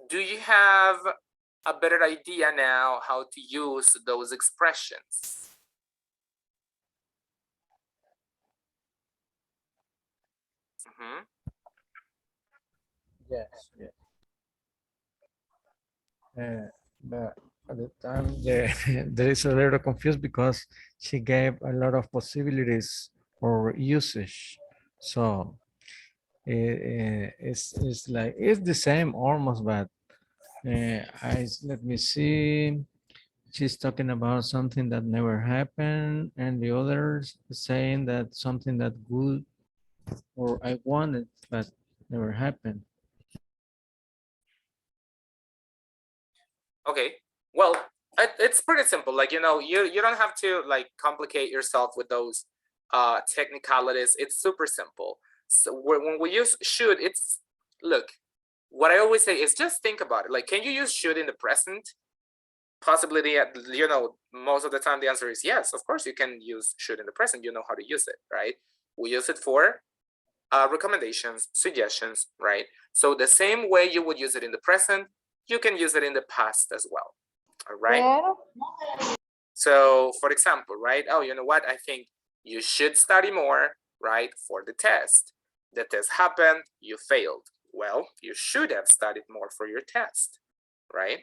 B: Do you have a better idea now how to use those expressions? Mm-hmm.
H: Yes, yes. But At the time, there is a little confused because she gave a lot of possibilities for usage. So it's like, it's the same almost, but let me see. She's talking about something that never happened, and the others saying that something that would, or I wanted, but never happened.
B: Okay, well, it's pretty simple. Like, you know, you don't have to like complicate yourself with those technicalities. It's super simple. So when we use should, it's, look, what I always say is just think about it. Like, can you use should in the present? Possibly you know, most of the time the answer is yes. Of course you can use should in the present. You know how to use it, right? We use it for recommendations, suggestions, right? So the same way you would use it in the present, you can use it in the past as well. All right. So for example, right? Oh, you know what? I think you should study more, right? For the test. The test happened, you failed. Well, you should have studied more for your test, right?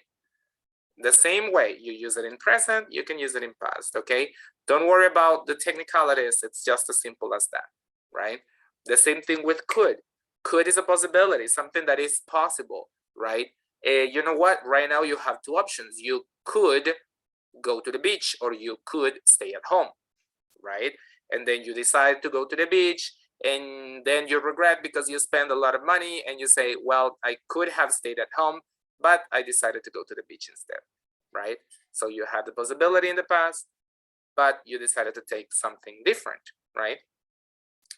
B: The same way you use it in present, you can use it in past, okay? Don't worry about the technicalities. It's just as simple as that, right? The same thing with could. Could is a possibility, something that is possible, right? You know what? Right now you have two options. You could go to the beach or you could stay at home, right? And then you decide to go to the beach and then you regret because you spend a lot of money and you say, well, I could have stayed at home, but I decided to go to the beach instead, right? So you had the possibility in the past, but you decided to take something different, right?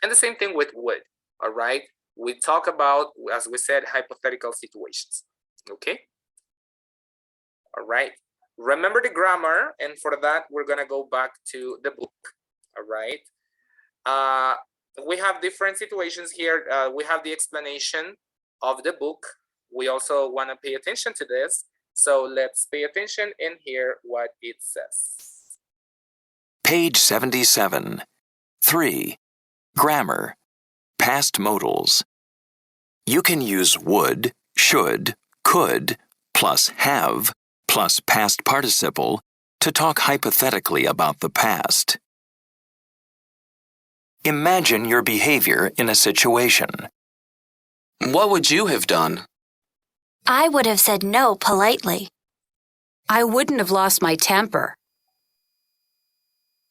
B: And the same thing with would, all right? We talk about, as we said, hypothetical situations, okay? All right, remember the grammar, and for that, we're gonna go back to the book, all right? We have different situations here. We have the explanation of the book. We also wanna pay attention to this. So let's pay attention and hear what it says.
I: Page 77. 3. Grammar. Past modals. You can use would, should, could, plus have, plus past participle to talk hypothetically about the past. Imagine your behavior in a situation.
O: What would you have done?
J: I would have said no politely.
P: I wouldn't have lost my temper.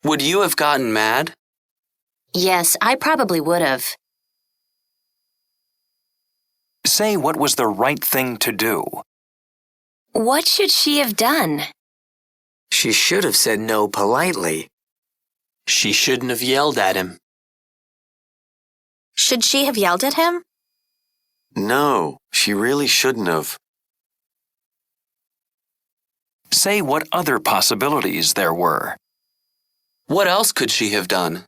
O: Would you have gotten mad?
P: Yes, I probably would have.
I: Say what was the right thing to do.
J: What should she have done?
O: She should have said no politely. She shouldn't have yelled at him.
J: Should she have yelled at him?
O: No, she really shouldn't have.
I: Say what other possibilities there were.
O: What else could she have done?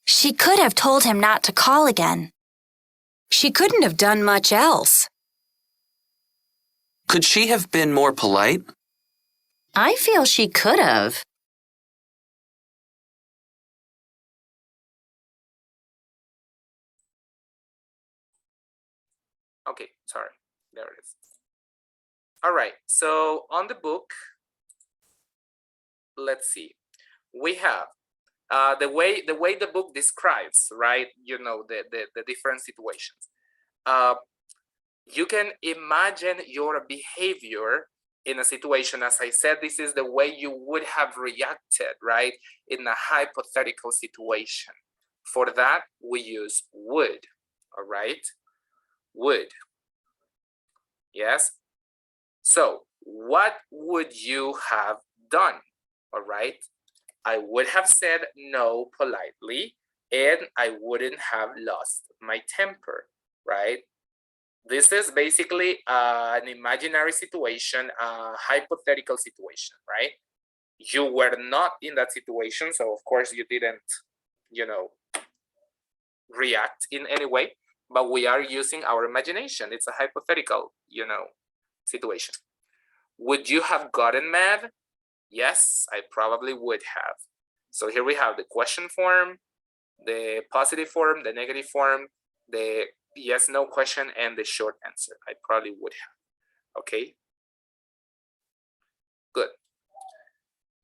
J: She could have told him not to call again.
P: She couldn't have done much else.
O: Could she have been more polite?
P: I feel she could have.
B: Okay, sorry, there it is. All right, so on the book, let's see. We have the way the book describes, right? You know, the different situations. You can imagine your behavior in a situation. As I said, this is the way you would have reacted, right? In a hypothetical situation. For that, we use would, all right? Would. Yes. So what would you have done? All right. I would have said no politely, and I wouldn't have lost my temper, right? This is basically an imaginary situation, a hypothetical situation, right? You were not in that situation, so of course you didn't, you know, react in any way, but we are using our imagination. It's a hypothetical, you know, situation. Would you have gotten mad? Yes, I probably would have. So here we have the question form, the positive form, the negative form, the yes, no question, and the short answer. I probably would have. Okay.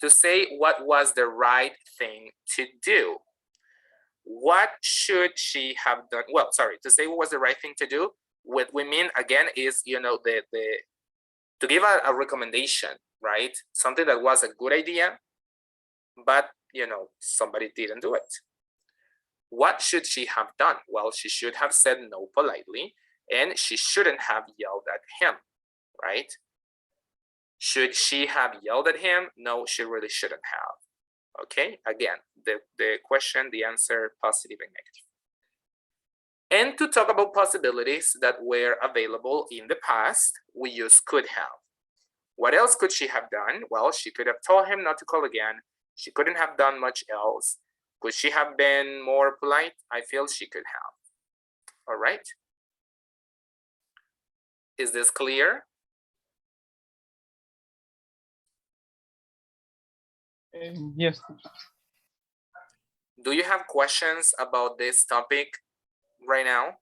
B: to say what was the right thing to do. What should she have done? Well, sorry, to say what was the right thing to do, what we mean again is, you know, to give a recommendation, right? Something that was a good idea, but, you know, somebody didn't do it. What should she have done? Well, she should have said no politely, and she shouldn't have yelled at him, right? Should she have yelled at him? No, she really shouldn't have. Okay, again, the question, the answer, positive and negative. And to talk about possibilities that were available in the past, we use could have. What else could she have done? Well, she could have told him not to call again. She couldn't have done much else. Could she have been more polite? I feel she could have. All right. Is this clear?
F: Yes.
B: Do you have questions about this topic right now?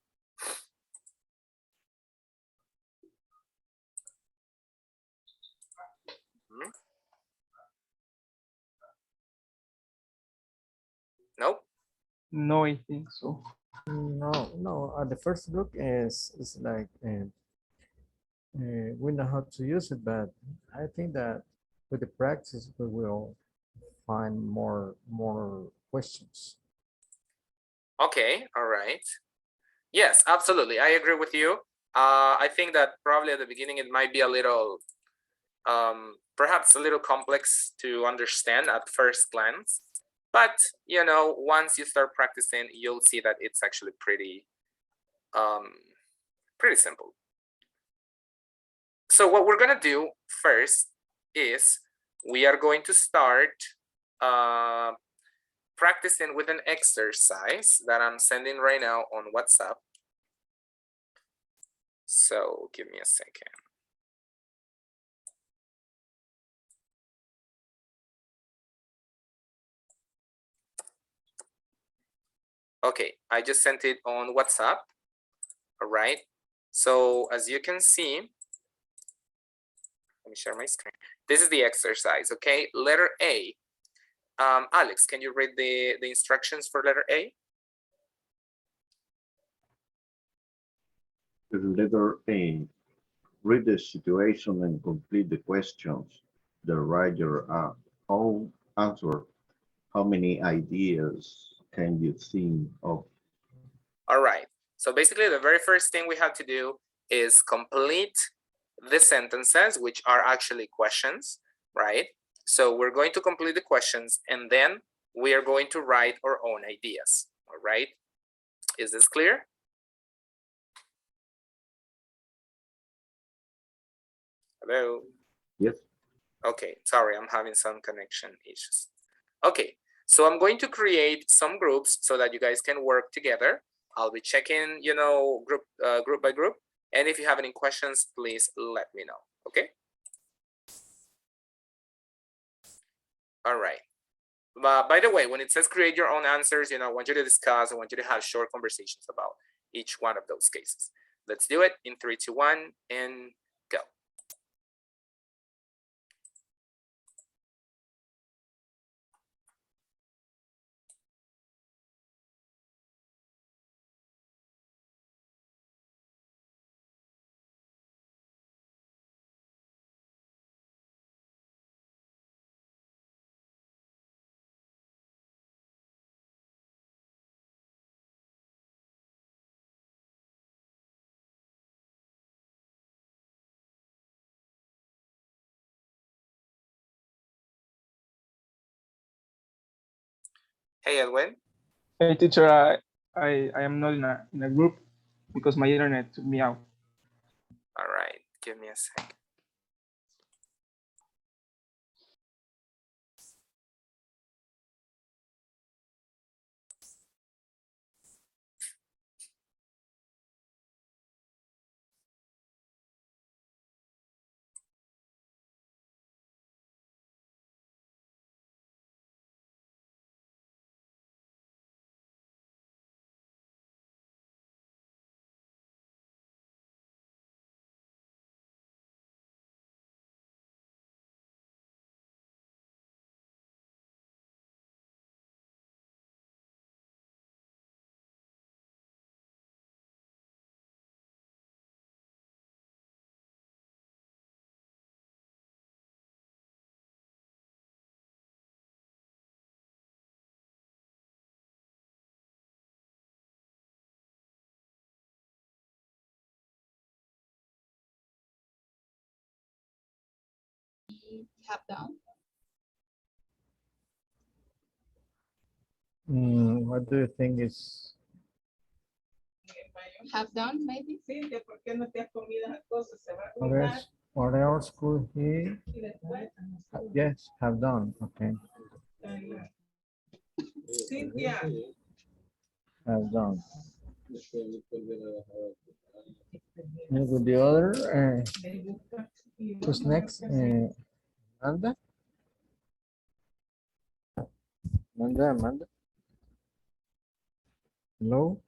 B: Hmm? Nope.
F: No, I think so.
H: No. The first look is like we know how to use it, but I think that with the practice we will find more questions.
B: Okay, all right. Yes, absolutely. I agree with you. I think that probably at the beginning it might be a little, perhaps a little complex to understand at first glance. But, you know, once you start practicing, you'll see that it's actually pretty simple. So what we're going to do first is we are going to start practicing with an exercise that I'm sending right now on WhatsApp. So give me a second. Okay, I just sent it on WhatsApp. All right. So as you can see, let me share my screen. This is the exercise, okay? Letter A. Alex, can you read the instructions for letter A?
D: Letter A. Read the situation and complete the questions. Then write your own answer. How many ideas can you think of?
B: All right. So basically, the very first thing we have to do is complete the sentences, which are actually questions, right? So we're going to complete the questions, and then we are going to write our own ideas, all right? Is this clear? Hello?
D: Yes.
B: Okay, sorry, I'm having some connection issues. Okay, so I'm going to create some groups so that you guys can work together. I'll be checking, you know, group by group. And if you have any questions, please let me know, okay? All right. By the way, when it says create your own answers, you know, I want you to discuss, I want you to have short conversations about each one of those cases. Let's do it in 3, 2, 1, and go. Hey, Edwin.
F: Hey, teacher, I am not in a group because my internet took me out.
B: All right, give me a second.
L: she have done?
H: What do you think is?
L: Have done, maybe?
H: What else could he? Yes, have done. Okay. Have done. And with the other, who's next? Amanda? Amanda? Hello?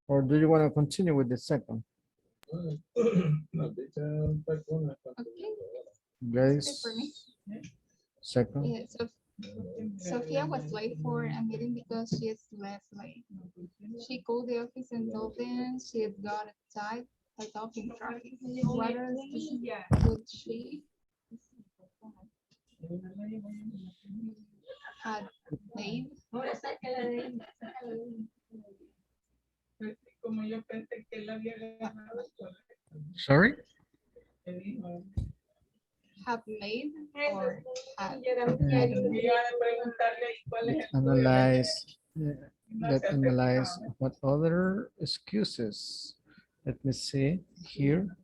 H: Or do you want to continue with the second?
L: Okay.
H: Guys,
L: For me.
H: second.
L: Yeah, so Sophia was late for a meeting because she is less late. She called the office and told them she had got tied up in traffic. What else would she had made?
H: Sorry?
L: Have made or had?
H: Let's analyze what other excuses. Let me see here.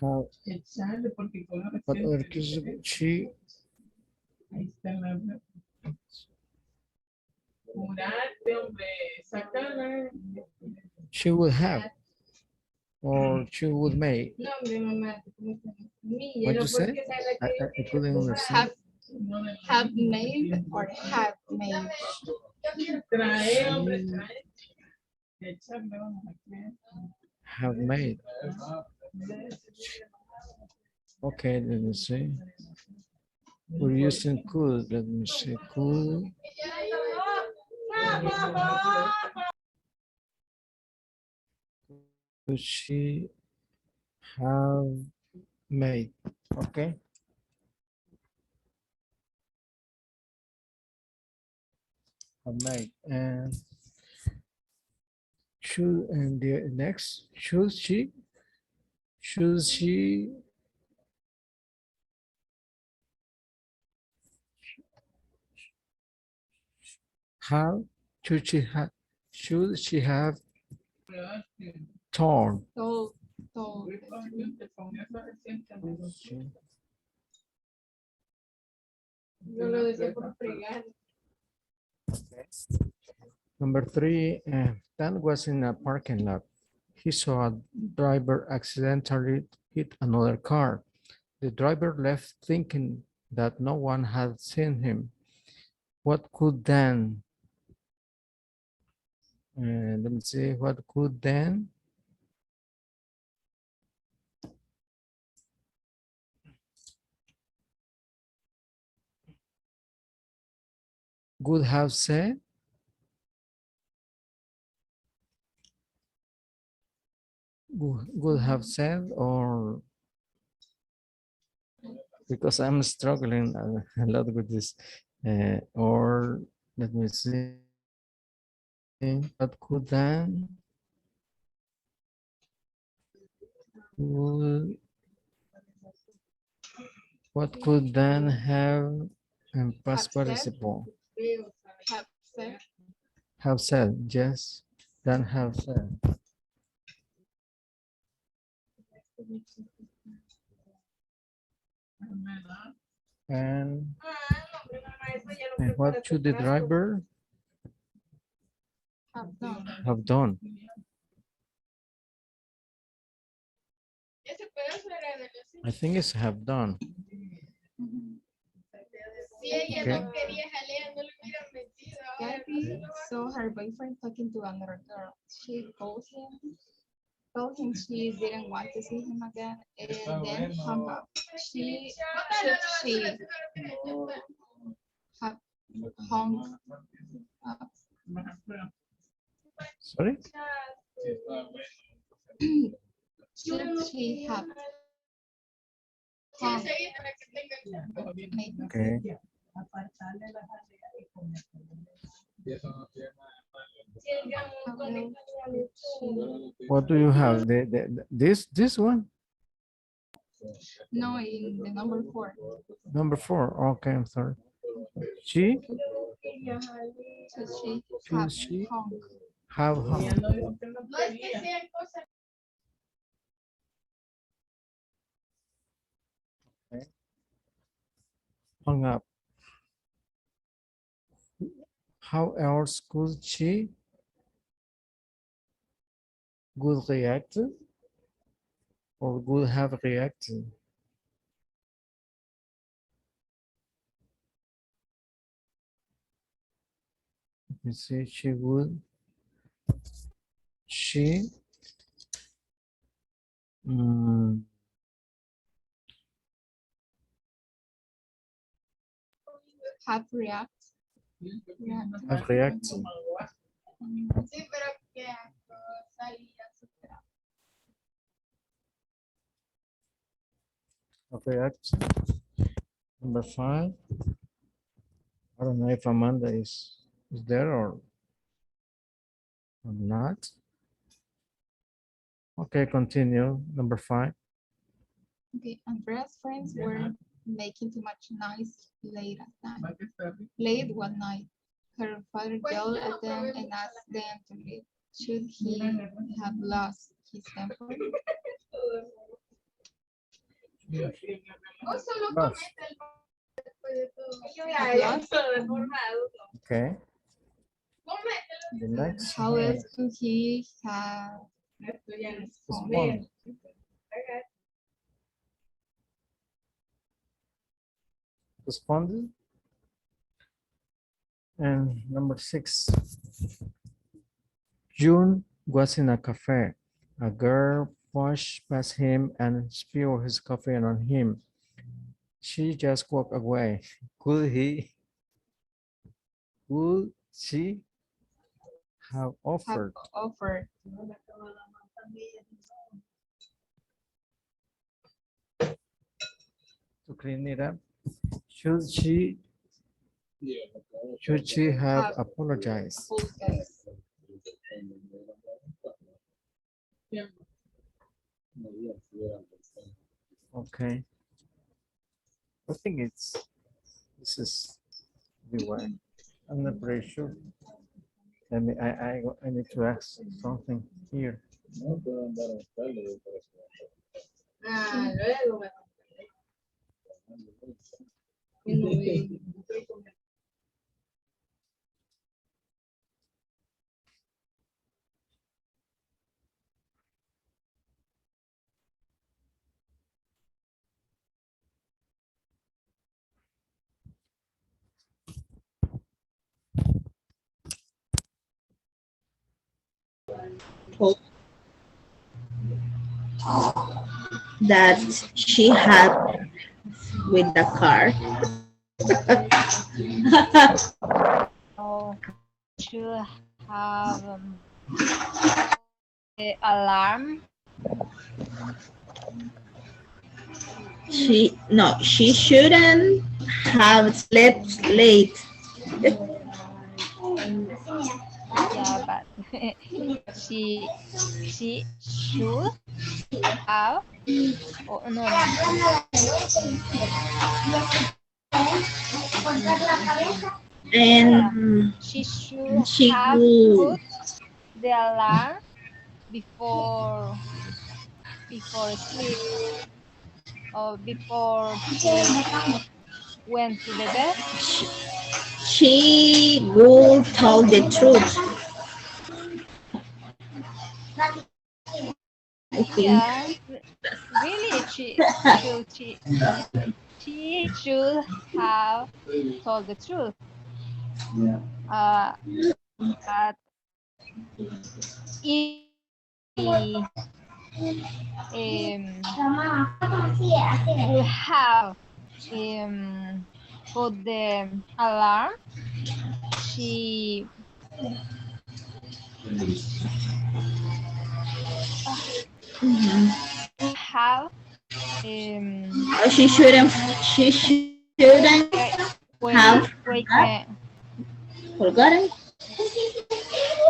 H: How, what other excuses she would have or she would make? What you say? I couldn't understand.
L: Have made or have made?
H: Have made. Okay, let me see. We're using could. Let me see. Could. Could she have made? Okay. Have made. And should, and the next, should she have, should she have torn?
L: Told.
H: Number 3, Dan was in a parking lot. He saw a driver accidentally hit another car. The driver left thinking that no one had seen him. What could Dan? Let me see, what could Dan? Would have said? Would have said, or because I'm struggling a lot with this, or let me see, what could Dan? What could Dan have in past participle? Have said, yes, Dan have said. And what should the driver have done? I think it's have done. Okay.
L: Gabby saw her boyfriend talking to another girl. She told him she didn't want to see him again and then hung up. She have hung up?
H: Sorry?
L: Should she have hung?
H: Okay. What do you have? This one?
L: No, in the number 4.
H: Number 4. Okay, I'm sorry. She?
L: So
H: She
L: have
H: have
L: hung.
H: hung. Okay. Hung up. How else could she would react or would have reacted? You see, she mm,
L: Have react.
H: have reacted. Have reacted. Number 5. I don't know if Amanda is there or not. Okay, continue. Number 5.
L: Okay, Andrea's friends were making too much noise late at night. Late one night, her father yelled at them and asked them to leave. Should he have lost his temper?
H: Lost. Okay. The next
L: How
H: one
L: else could he have
H: respond. Responded. And number 6. June was in a cafe. A girl pushed past him and spilled his coffee on him. She just walked away. Could she have offered to clean it up? Should she have apologized? Okay. I think this is the way. I'm not very sure. I need to ask something here.
A: That she had with the car.
E: Oh, should have the alarm.
A: She shouldn't have slept late.
E: Yeah, but she should have. Oh, no.
A: And
E: She should
A: she
E: have
A: would.
E: put the alarm before sleep or before she went to the bed.
A: She would tell the truth. I think.
E: Yeah, really, she should have told the truth. But if would have put the alarm, she have
A: She shouldn't
E: wait,
A: have
E: wait,
A: forgotten.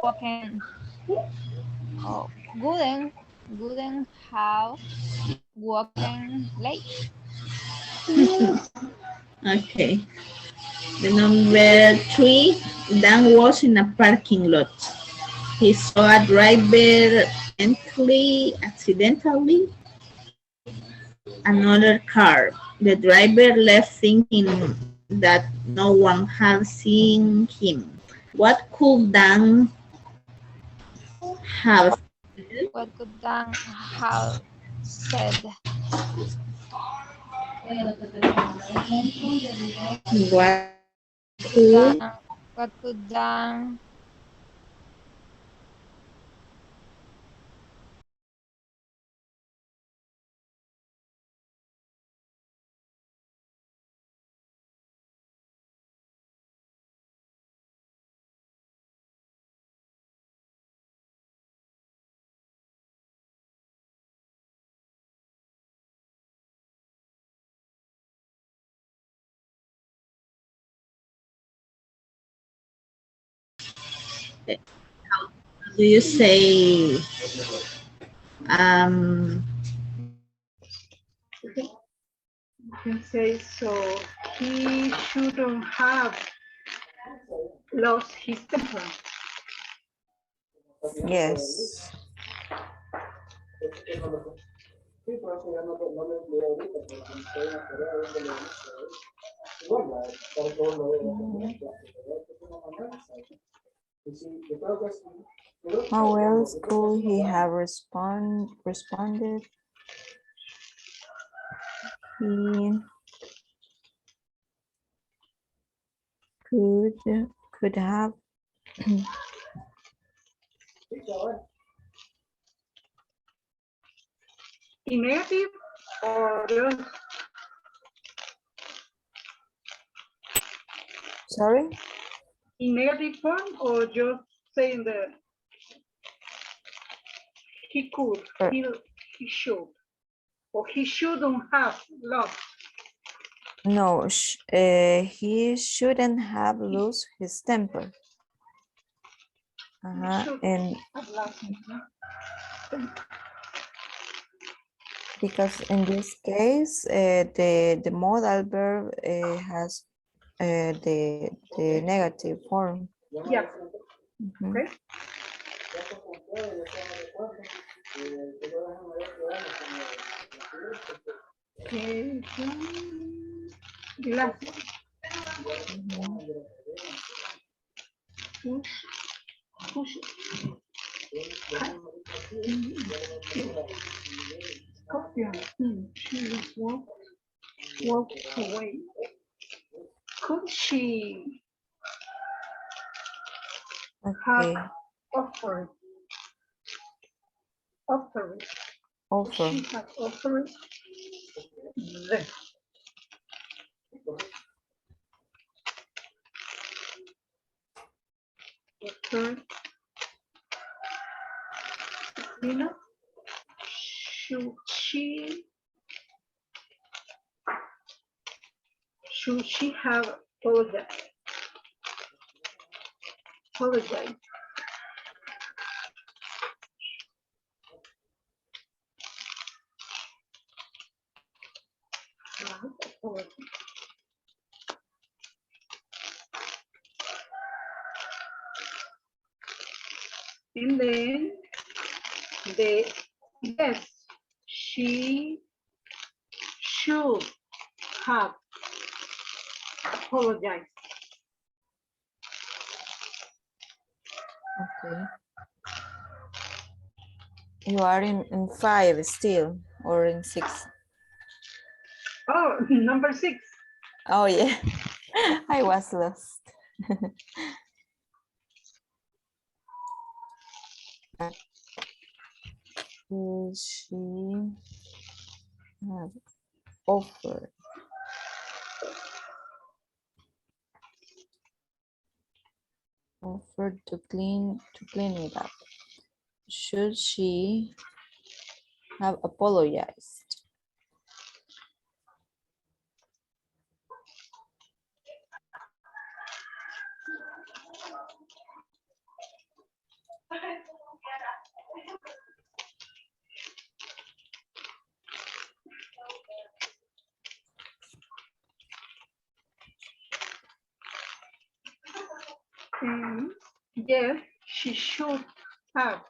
E: walking, oh, wouldn't have walking late.
G: Okay. The number 3, Dan was in a parking lot. He saw a driver accidentally another car. The driver left thinking that no one had seen him. What could Dan have?
E: What could Dan have said?
G: What could
E: What could Dan
G: do you say? Um,
Q: You can say so. He shouldn't have lost his temper.
C: Yes. How else could he have responded? He could have
Q: In negative or just
C: sorry?
Q: in negative form or just saying that he could, he should, or he shouldn't have lost.
C: No, he shouldn't have lost his temper. And
Q: Have lost.
C: because in this case, the modal verb has the negative form.
Q: Yeah. Okay. Okay. The last one. Push. Scorpion. She walked away. Could she have offered?
C: Offer.
Q: She had offered them. Offered. Nina, should she have apologized? Apologize. And then yes, she should have apologized.
C: Okay. You are in 5 still, or in 6?
Q: Oh, number 6.
C: Oh yeah, I was lost. Should she have offered? Offered to clean it up. Should she have apologized?
Q: Yes, she should have.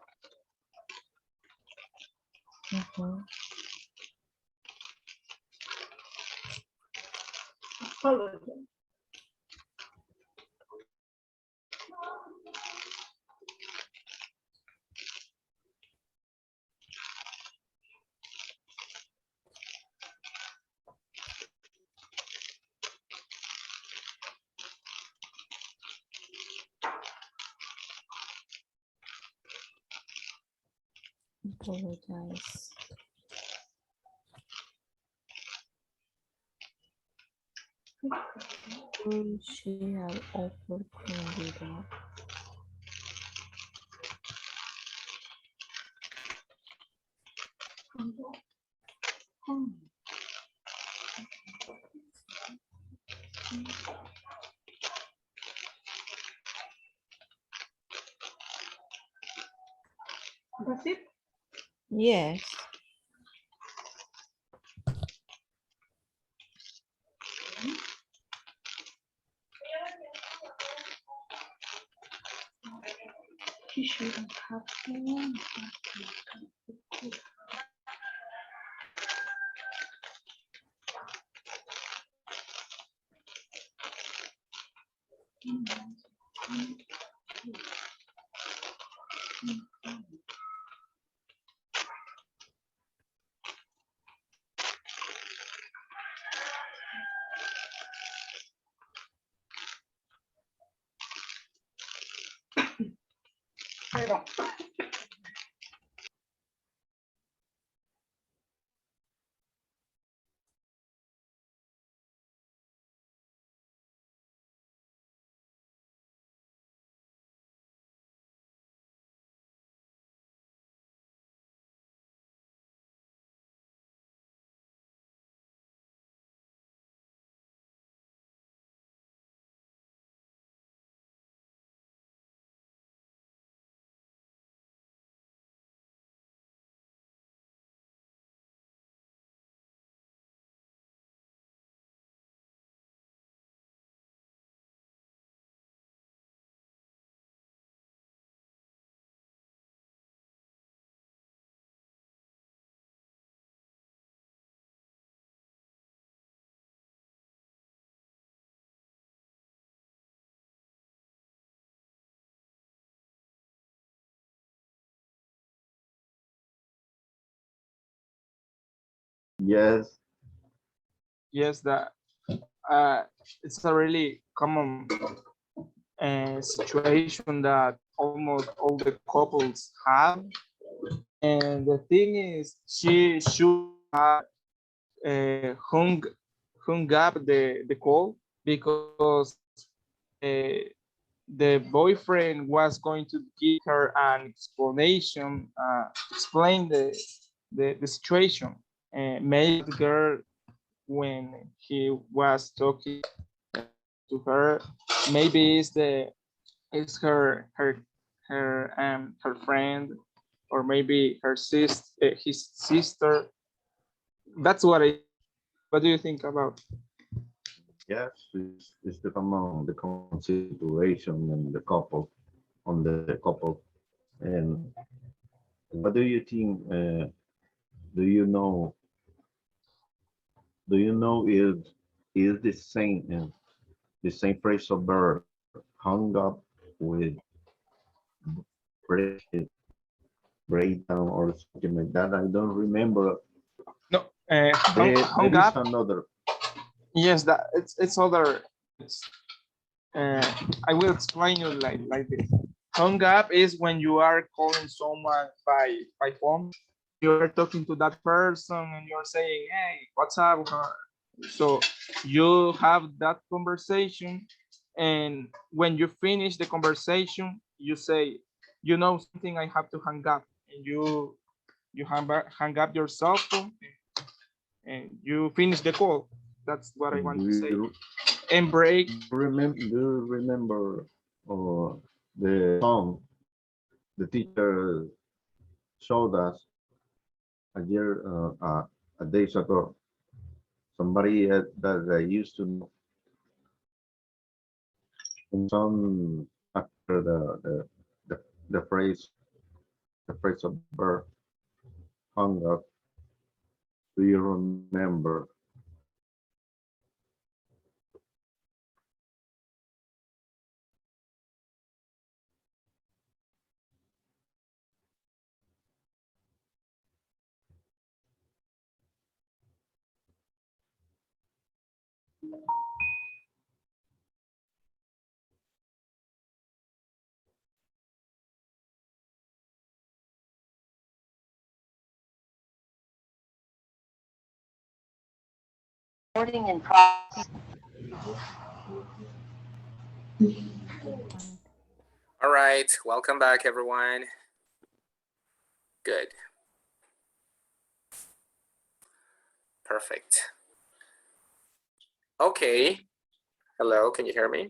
Q: Apologize.
C: Apologize. She had offered to do that.
Q: That's it?
C: Yes.
Q: She shouldn't have been. I don't.
D: Yes.
K: Yes, that it's a really common situation that almost all the couples have. And the thing is, she should have hung up the call because the boyfriend was going to give her an explanation, explain the situation. Maybe the girl, when he was talking to her, maybe it's her friend, or maybe his sister. That's what do you think about?
D: Yes, it's the common situation in the couple, on the couple. And what do you think? Do you know? Do you know if is the same phrasal verb hung up with break it, breakdown or something like that? I don't remember.
K: No,
D: There
K: hung
D: is
K: up.
D: another.
K: Yes, that it's other. I will explain you like this. Hung up is when you are calling someone by phone. You're talking to that person and you're saying, "Hey, what's up?" So you have that conversation, and when you finish the conversation, you say, "You know something, I have to hang up," and you hang up your cell phone and you finish the call. That's what I want to say. And break.
D: Do you remember the song the teacher showed us a year, a days ago. Somebody that I used to know. And some after the phrase of birth hung up. Do you remember?
B: All right, welcome back, everyone. Good. Perfect. Okay. Hello, can you hear me?